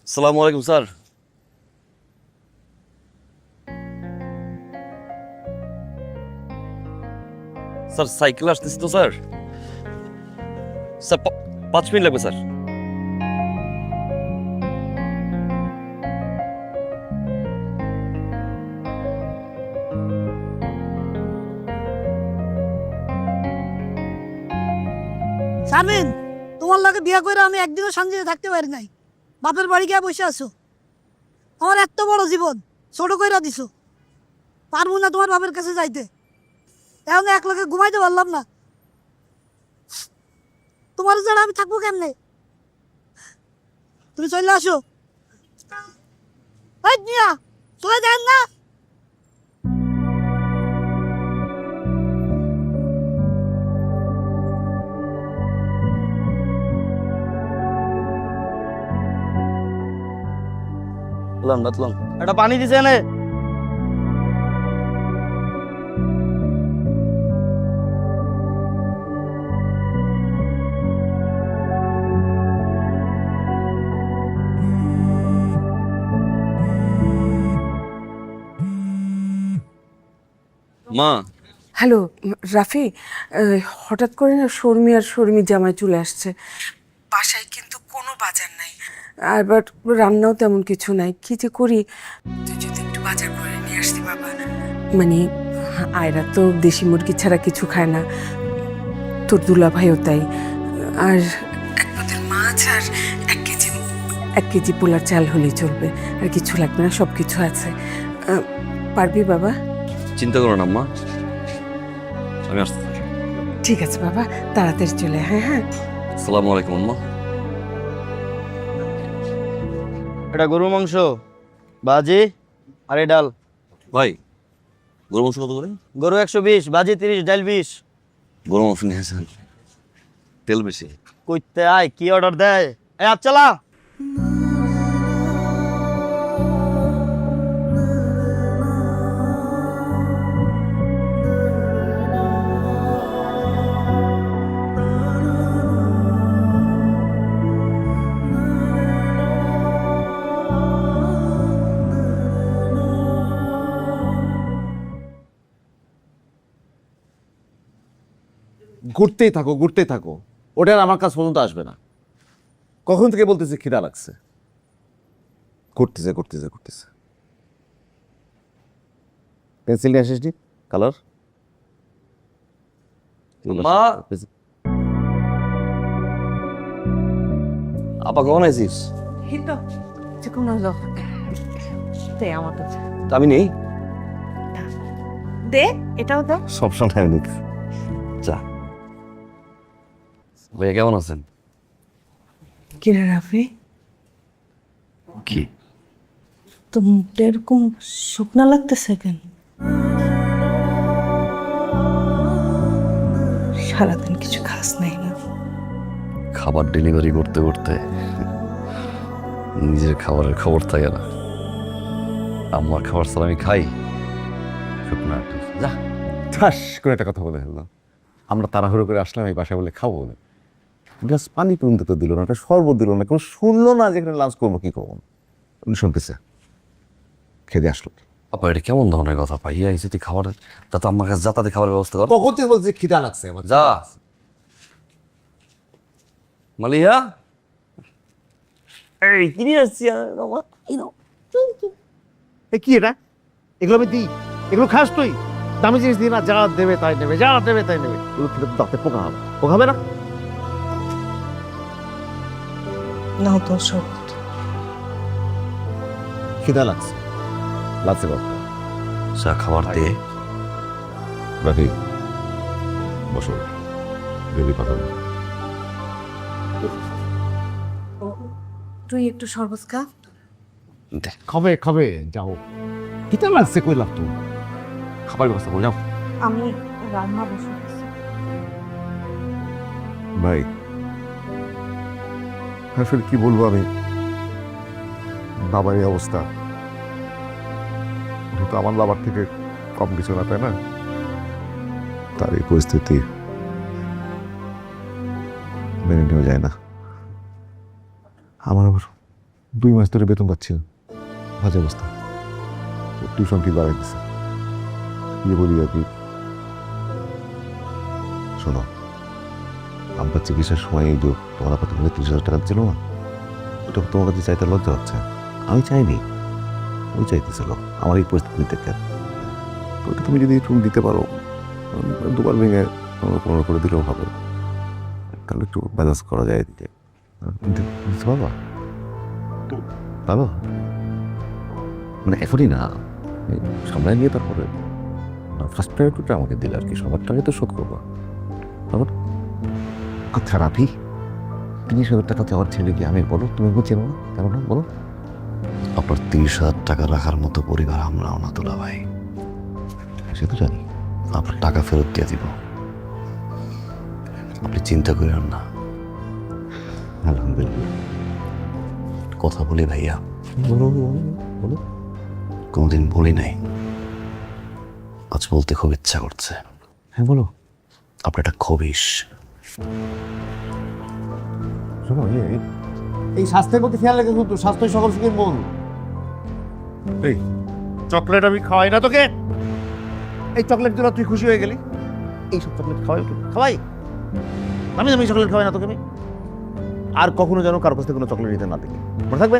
আসসালামু আলাইকুম স্যার। স্যার সাইকেল আসতেছি তো স্যার। স্যার 5 মিনিট লাগবে স্যার। শারমিন, তোমার লাগে বিয়ে করে আমি একদিনও শান্তিতে থাকতে পারি নাই। বাপের বাড়ি গিয়ে বসে আছো। আমার এত বড় জীবন ছোট কইরা দিছো, পারবো না তোমার বাপের কাছে যাইতে। এখন এক লোকে ঘুমাইতে পারলাম না। তোমার ছাড়া আমি থাকবো কেমনে? তুমি চলে আসো। এই মিয়া, চলে যান না। একটা পানি দিছে না? মা, হ্যালো রাফি, হঠাৎ করে না শর্মি আর শর্মি জামাই চলে আসছে। বাসায় কিন্তু কোনো বাজার নাই, আর বাট রান্নাও তেমন কিছু নাই। কি যে করি, তুই যদি একটু বাজার করে নিয়ে আসতি বাবা। মানে আয়রা তো দেশি মুরগি ছাড়া কিছু খায় না, তোর দুলা ভাইও তাই। আর এক পদের মাছ আর 1 কেজি পোলার চাল হলেই চলবে, আর কিছু লাগবে না, সব কিছু আছে। পারবি বাবা? চিন্তা করো না আম্মা, আমি আসতে। ঠিক আছে বাবা, তাড়াতাড়ি চলে। হ্যাঁ হ্যাঁ। আসসালামু আলাইকুম আম্মা। এটা গরুর মাংস, ভাজি আর এই ডাল। ভাই, গরু মাংস কত করে? গরু 120, ভাজি 30, ডাল 20। গরু মাংস নিয়ে আসেন, তেল বেশি। কইতে আয় কি অর্ডার দেয়? এই আপ চালা। ঘুরতেই থাকো ঘুরতেই থাকো, ওটা আর আমার কাছ পর্যন্ত আসবে না। কখন থেকে বলতেছে খিদা লাগছে, ঘুরতেছে ঘুরতেছে ঘুরতেছে। পেন্সিল নিয়ে আসিস নি, কালার। মা আপা কখন আছিস? এই তো যে কোনো লোক দে আমার কাছে, আমি নেই, দে এটাও দাও। সবসময় আমি নিচ্ছি। যা ভাইয়া কেমন আছেন? কিরে রাফি, কি তো মুখটা এরকম শুকনা লাগতেছে কেন? সারাদিন কিছু খাস নাই না? খাবার ডেলিভারি করতে করতে নিজের খাবারের খবর থাকে না। আমার খাবার ছাড়া আমি খাই শুকনা। যা ঠাস করে একটা কথা বলে ফেললাম। আমরা তাড়াহুড়ো করে আসলাম এই বাসায়, বলে খাবো বলে গ্লাস পানি পর্যন্ত তো দিল না, একটা শরবত দিল না, কেউ শুনলো না যেখানে লাঞ্চ করবো কি করবো। উনি শুনতেছে, খেতে আসলো। আপা এটা কেমন ধরনের কথা? পাইয়া এসে তুই খাবার, তা তো আমার কাছে যাতাতে খাবারের ব্যবস্থা কর। কখন থেকে বলছে খিদা লাগছে আমার। যা মালিয়া, এই কি নিয়ে আসছি কি এটা? এগুলো আমি দিই, এগুলো খাস তুই? দামি জিনিস দিই না, যা দেবে তাই নেবে, যা দেবে তাই নেবে। এগুলো খেলে তো দাঁতে পোকা হবে, পোকা হবে না? নাও তোর শরবত। খিদা লাগছে, লাগছে বাবা। যা খাবার দে। রাখি, বসো, বেবি কথা। তুই একটু শরবত খা। খাবে খাবে, যাও। খিদা লাগছে কইলাম তো, খাবার ব্যবস্থা করে যাও। আমি রান্না বসে আছি। ভাই আসলে কি বলবো আমি, বাবার এই অবস্থা, উনি তো আমার বাবার থেকে কম কিছু না, তাই না? তার এই পরিস্থিতি মেনে নেওয়া যায় না। আমার আবার 2 মাস ধরে বেতন পাচ্ছি না, বাজে অবস্থা। টিউশন ফি বাড়াই দিচ্ছে। কি বলি আর কি, শোনো, আমার চিকিৎসার সময় এই যে তোমার আপাতত 30,000 টাকা দিচ্ছিল না, ওটা তোমার কাছে চাইতে লজ্জা হচ্ছে। আমি চাইনি, ওই চাইতেছিল আমার এই পরিস্থিতি দেখে। ওটা তুমি যদি একটু দিতে পারো, 2বার ভেঙে 15 করে দিলেও হবে, তাহলে একটু ব্যালেন্স করা যায় এদিকে। দিতে পারবা? পারো মানে এখনই না, সামনে নিয়ে তারপরে ফার্স্ট প্রায়োরিটিটা আমাকে দিলে আর কি, সবারটাকে তো শোধ করবো। আচ্ছা রাফি, 30,000 টাকাতে আমার ছেলে কি আমি, বলো তুমি চেনো না, কেন না বলো? আপনার 30,000 টাকা রাখার মতো পরিবার আমরাও না তোলা ভাই। সে তো জানি। আপনার টাকা ফেরত দিয়ে দিব, আপনি চিন্তা করেন না। আলহামদুলিল্লাহ। কথা বলি ভাইয়া, বলো বলো। কোনোদিন বলি নাই, আজ বলতে খুব ইচ্ছা করছে। হ্যাঁ বলো। আপনি একটা খবিশ। শোনো, এই স্বাস্থ্যের প্রতি খেয়াল রেখে কিন্তু, স্বাস্থ্যই সকল সুখের মূল। এই চকলেট আমি খাওয়াই না তোকে, এই চকলেট দিলে তুই খুশি হয়ে গেলি। এইসব চকলেট খাওয়াই, খাওয়াই আমি চকলেট খাওয়াই না তোকে আমি। আর কখনো যেন কারোর কাছ থেকে কোনো চকলেট নিতে না দেখি, মনে থাকবে।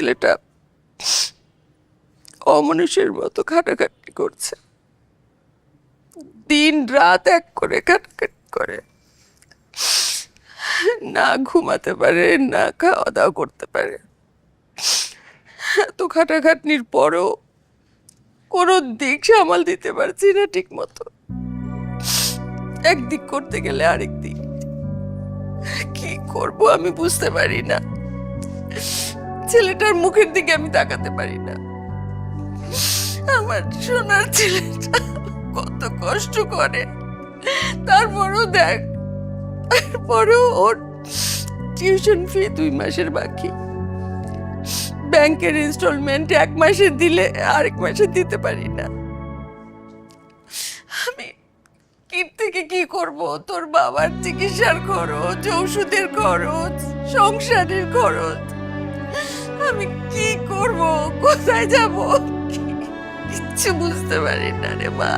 ছেলেটা অমনুষ্যের মতো খাটাখাটি করছে, দিন রাত এক করে খাটাখাটি করে, না ঘুমাতে পারে না খাওয়া দাওয়া করতে পারে। এত খাটাখাটনির পরও কোনো দিক সামাল দিতে পারছি না ঠিক মতো, একদিক করতে গেলে আরেক দিক। কি করব আমি বুঝতে পারি না। ছেলেটার মুখের দিকে আমি তাকাতে পারি না। আমার সোনার ছেলেটা কত কষ্ট করে, তারপরও দেখ, তারপরও ওর টিউশন ফি 2 মাসের বাকি, ব্যাংকের ইনস্টলমেন্ট 1 মাসে দিলে আরেক মাসে দিতে পারি না। আমি কি থেকে কি করব? তোর বাবার চিকিৎসার খরচ, ওষুধের খরচ, সংসারের খরচ, আমি কি করব? কোথায় যাব? কিচ্ছু বুঝতে পারি না রে মা।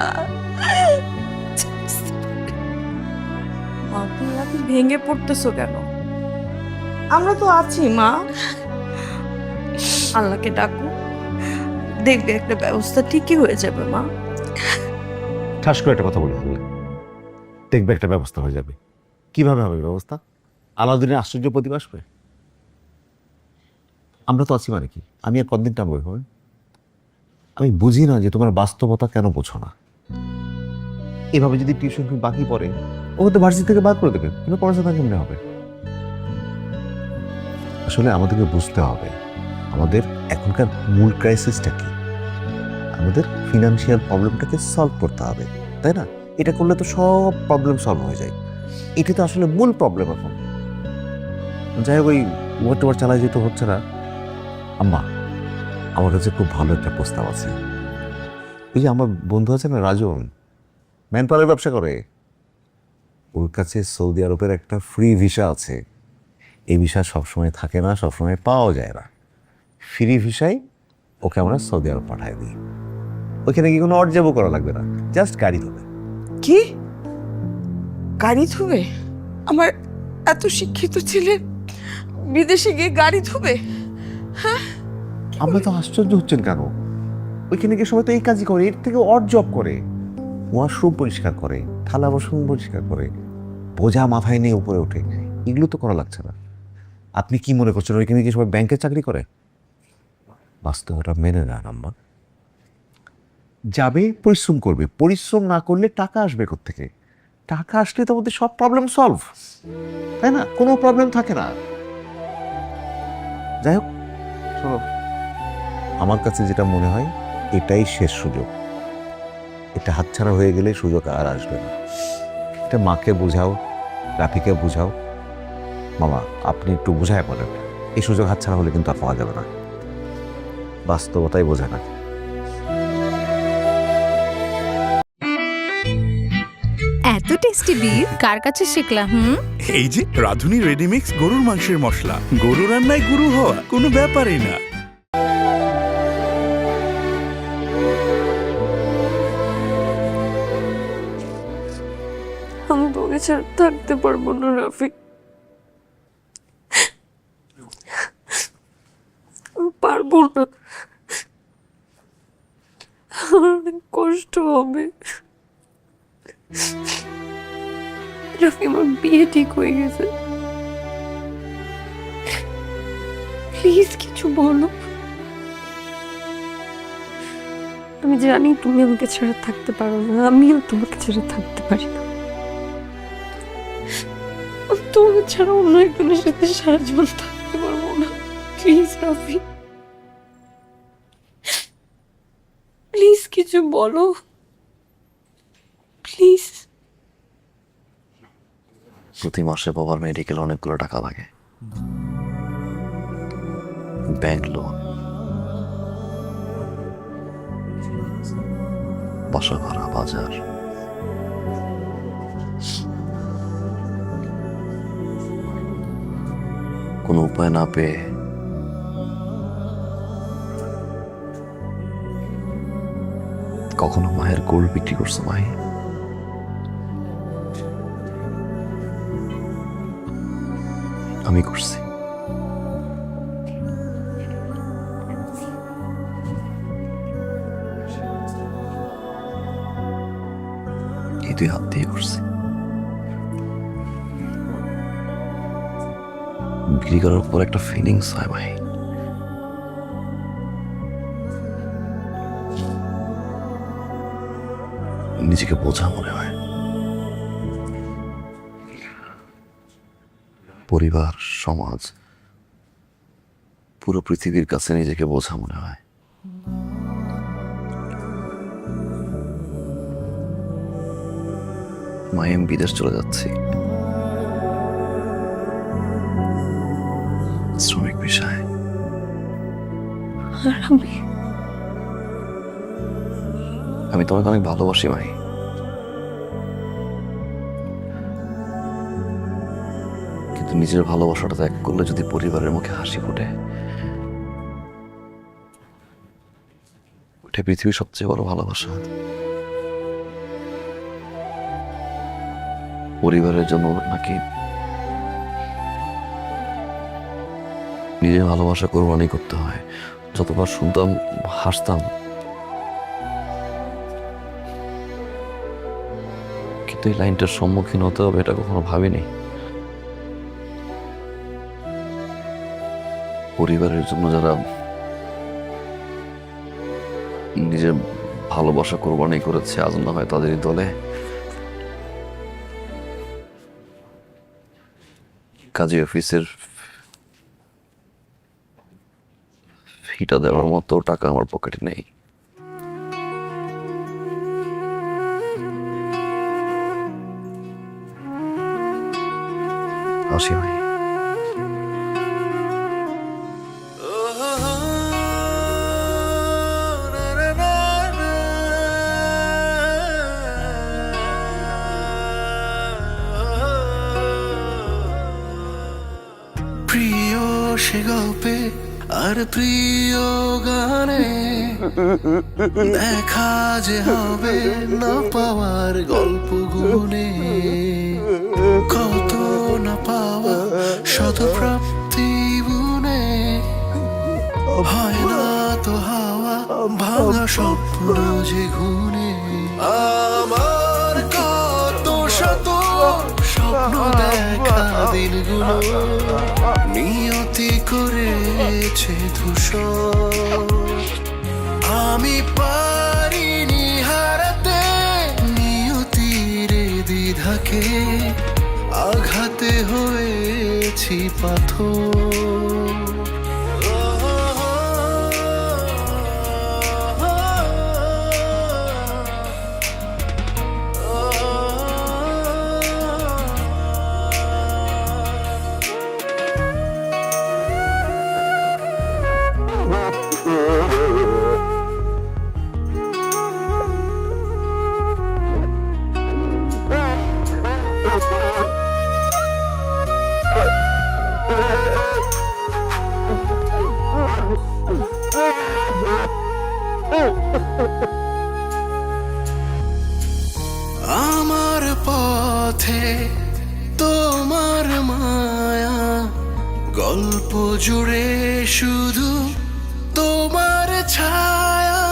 তুমি ভেঙে পড়তেছো কেন? আমরা তো আছি মা, আল্লাহকে ডাকো, দেখবে একটা ব্যবস্থা ঠিকই হয়ে যাবে মা। ঠাস করে একটা কথা বলে ফেললে, দেখবে একটা ব্যবস্থা হয়ে যাবে। কিভাবে হবে ব্যবস্থা? আলাদিনের আশ্চর্য প্রতিভা আসবে? আমরা তো আছি মানে কি? আমি আর কতদিন টানবো এভাবে? আমি বুঝি না যে তোমার বাস্তবতা কেন বোঝো না। এভাবে যদি টিউশন ফি বাকি পড়ে, ওকে তো ভার্সিটি থেকে বাদ করে দেবে, কিন্তু পড়াশোনা কেমনে হবে? আসলে আমাদেরকে বুঝতে হবে আমাদের এখনকার মূল ক্রাইসিসটা কি। আমাদের ফিনান্সিয়াল প্রবলেমটাকে সলভ করতে হবে, তাই না? এটা করলে তো সব প্রবলেম সলভ হয়ে যায়। এটা তো আসলে মূল প্রবলেম এখন। যাই হোক, ওই ওভার টোভার চালায় যেতে হচ্ছে না। আম্মা, আমার কাছে খুব ভালো একটা প্রস্তাব আছে। ওই যে আমার বন্ধু আছে না রাজন, ম্যান পাওয়ারের ব্যবসা করে, ওর কাছে সৌদি আরবের একটা ফ্রি ভিসা আছে। এই ভিসা সবসময় থাকে না, সবসময় পাওয়া যায় না। ফ্রি ভিসায় ওকে আমরা সৌদি আরব পাঠাই দিই। ওইখানে কি কোনো অর্জাবও করা লাগবে না, জাস্ট গাড়ি ধোবে। কি গাড়ি ধুবে? আমার এত শিক্ষিত ছেলে বিদেশে গিয়ে গাড়ি ধুবে? হ্যাঁ, আমরা তো আশ্চর্য হচ্ছেন কেন? ওইখানে গিয়ে সবাই তো এই কাজই করে, এর থেকে অর জব করে। ওয়াশরুম পরিষ্কার করে, থালা বাসন পরিষ্কার করে, বোঝা মাথায় নিয়ে উপরে ওঠে। এগুলো তো করা লাগছে না। আপনি কি মনে করছেন ওইখানে গিয়ে সবাই ব্যাংকের চাকরি করে? বাস্তবতা মেনে নেন আম্মা। যাবে, পরিশ্রম করবে, পরিশ্রম না করলে টাকা আসবে কোত্থেকে? টাকা আসলে তো আমাদের সব প্রবলেম সলভ, তাই না? কোনো প্রবলেম থাকে না। যাই হোক, শোনো, আমার কাছে যেটা মনে হয় এটাই শেষ সুযোগ। এটা হাতছাড়া হয়ে গেলে সুযোগ আর আসবে না। এটা মাকে বোঝাও, রাফিকে বোঝাও। মামা, আপনি একটু বোঝায় বলেন, এই সুযোগ হাতছাড়া হলে কিন্তু আর পাওয়া যাবে না। বাস্তবতাই বোঝে না। এত টেস্টি বিফ কার কাছে শিখলাম? এই যে রাধুনী রেডিমিক্স গরুর মাংসের মশলা, গরু রান্নায় গুরু হওয়া কোনো ব্যাপারই না। আমি তোকে ছাড়া থাকতে পারবো না রাফি, আমি পারবো না, আমার অনেক কষ্ট হবে। রাফি, আমার বিয়ে ঠিক হয়ে গেছে, প্লিজ কিছু বলো। আমি জানি তুমি আমাকে ছাড়া থাকতে পারো না, আমিও তোমাকে ছাড়া থাকতে পারি না। আমি তোমাকে ছাড়া অন্য একজনের সাথে সারা জীবন থাকতে পারবো না। প্লিজ রাফি, প্লিজ কিছু বলো, প্লিজ। প্রতি মাসে বাবার মেডিকেল অনেকগুলো টাকা লাগে, ব্যাংক লোন, বাসা ভাড়া, বাজার। কোনো উপায় না পেয়ে কখনো মায়ের গোল্ড বিক্রি করছো ভাই? আমি করছি। তুই হাত দিয়ে করছি। বিক্রি করার পর একটা ফিলিংস হয় ভাই, নিজেকে বোঝা মনে হয়। পরিবার, সমাজ, পুরো পৃথিবীর কাছে নিজেকে বোঝা মনে হয়। আমি বিদেশ চলে যাচ্ছি শ্রমিক বিষয়। আর আমি তোমাকে অনেক ভালোবাসি মাই। কিন্তু নিজের ভালোবাসাটা ত্যাগ করলে যদি পরিবারের মুখে হাসি ফুটে, ওটা পৃথিবীর সবচেয়ে বড় ভালোবাসা। পরিবারের জন্য নাকি নিজের ভালোবাসা কোরবানি করতে হয়। যতবার শুনতাম হাসতাম, কিন্তু এই লাইনটার সম্মুখীন হতে হবে এটা কখনো ভাবিনি। পরিবারের জন্য যারা নিজের ভালোবাসা কোরবানি করেছে, আজ না হয় তাদেরই দলে কাজী অফিসের ফিটা দেওয়ার মতো টাকা আমার পকেটে নেই। আসি ভাই। প্রিয় সে গল্পে আর প্রিয় গানে দেখা যে হবে না পাওয়ার গল্প গুনে, কত না পাওয়া শত প্রাপ্তি বুনে, হয় না তো হাওয়া ভাঙা স্বপ্ন যে ঘুনে। আমার কত শত স্বপ্ন দেখা দিনগুলো নিয়তি করেছে ধূসর, আমি পারিনি হারাতে নিয়তির দ্বিধাকে, আঘাতে হয়েছি পাথর। আমার পথে তোমার মায়া, গল্প জুড়ে শুধু তোমার ছায়া।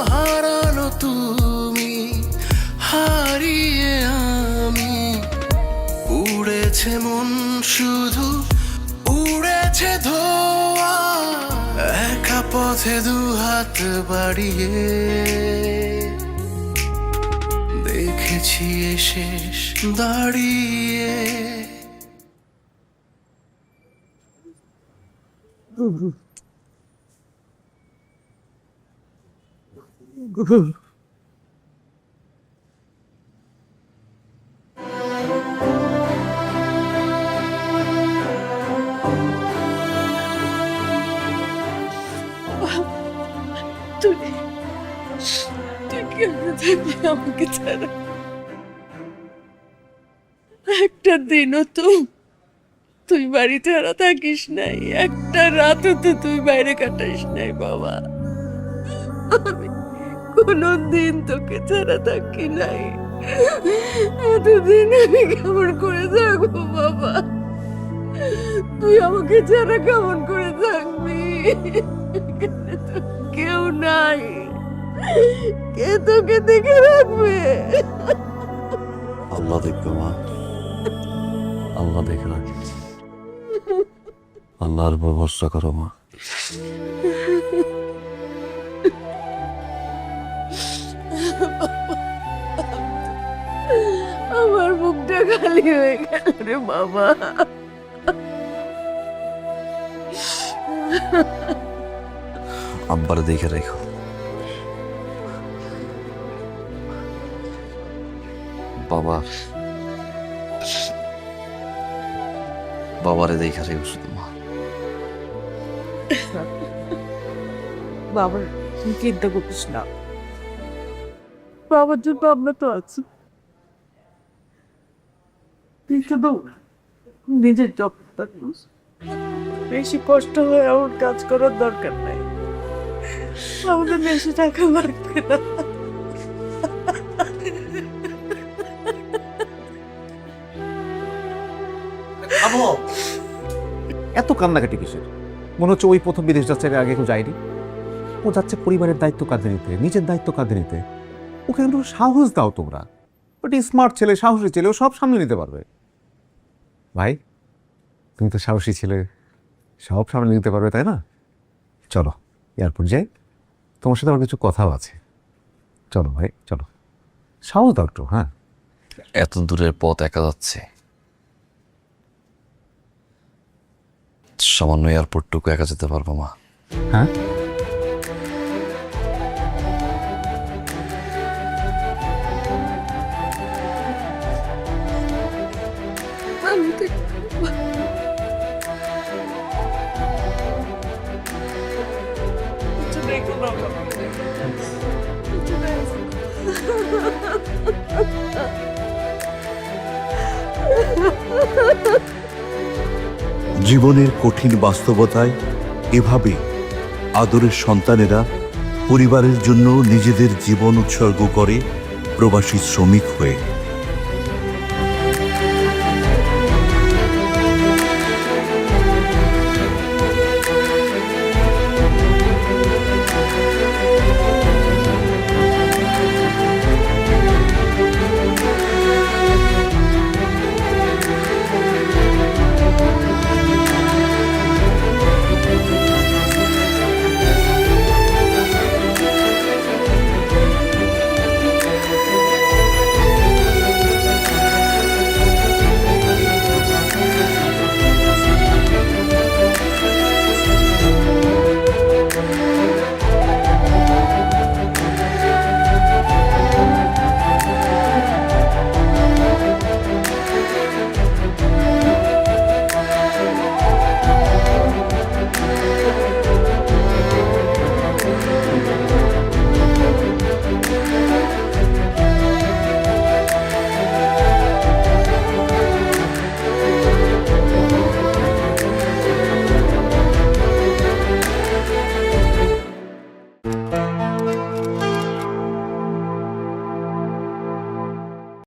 হারানো তুমি, হারিয়ে আমি, উড়েছে মন শুধু উড়েছে ধোয়া, একা পথে দুহাত বাড়িয়ে দেখেছি এ শেষ দাঁড়িয়ে। তুই কেমন থাকবি আমাকে ছাড়া? একটা দিনও তো তুই বাড়ি ছাড়া থাকিস নাই, একটা রাতও তো তুই বাইরে কাটাইস নাই বাবা। আমি কোনোদিন তোকে ছাড়া থাকি নাই, এতদিন আমি কেমন করে থাকবো বাবা? তুই আমাকে ছাড়া কেমন করে থাকবি? কেউ নাই, কে তোকে দেখে রাখবে? আল্লাহ দেখবে মা, আল্লাহ দেখে রাখে। আল্লাহর উপর ভরসা করো মা। আমার মুখটা খালি হয়ে গেল রে বাবা। আব্বারে দেখে রেখো। বাবা, বাবারে দেখে রেখো শুধু মা। বাবার চিন্তা করিস না, বাবার জন্য আমরা তো আছি। তুই শুধু নিজের যত্নটা নিস, বেশি কষ্ট হয়ে এমন কাজ করার দরকার নাই। আমাদের বেশি টাকা লাগবে না। এত কান্নাকাটি কিসের? মনে হচ্ছে ওই প্রথম বিদেশ যাচ্ছে, এর আগে কেউ যায়নি। ও যাচ্ছে পরিবারের দায়িত্ব কাঁধে নিতে, নিজের দায়িত্ব কাঁধে নিতে। ওকে একটু সাহস দাও তোমরা। ওটি স্মার্ট ছেলে, সাহসী ছেলে, ও সব সামনে নিতে পারবে। ভাই, তুমি তো সাহসী ছেলে, সব সামনে নিতে পারবে, তাই না? চলো এয়ারপোর্ট যাই, তোমার সাথে আমার কিছু কথাও আছে। চলো ভাই, চলো। সাহস দাও একটু। হ্যাঁ, এত দূরের পথ একা যাচ্ছে, সামান্য এয়ারপোর্টটুকু একা যেতে পারবো মা? হ্যাঁ, জীবনের কঠিন বাস্তবতায় এভাবে আদরের সন্তানেরা পরিবারের জন্য নিজেদের জীবন উৎসর্গ করে প্রবাসী শ্রমিক হয়ে।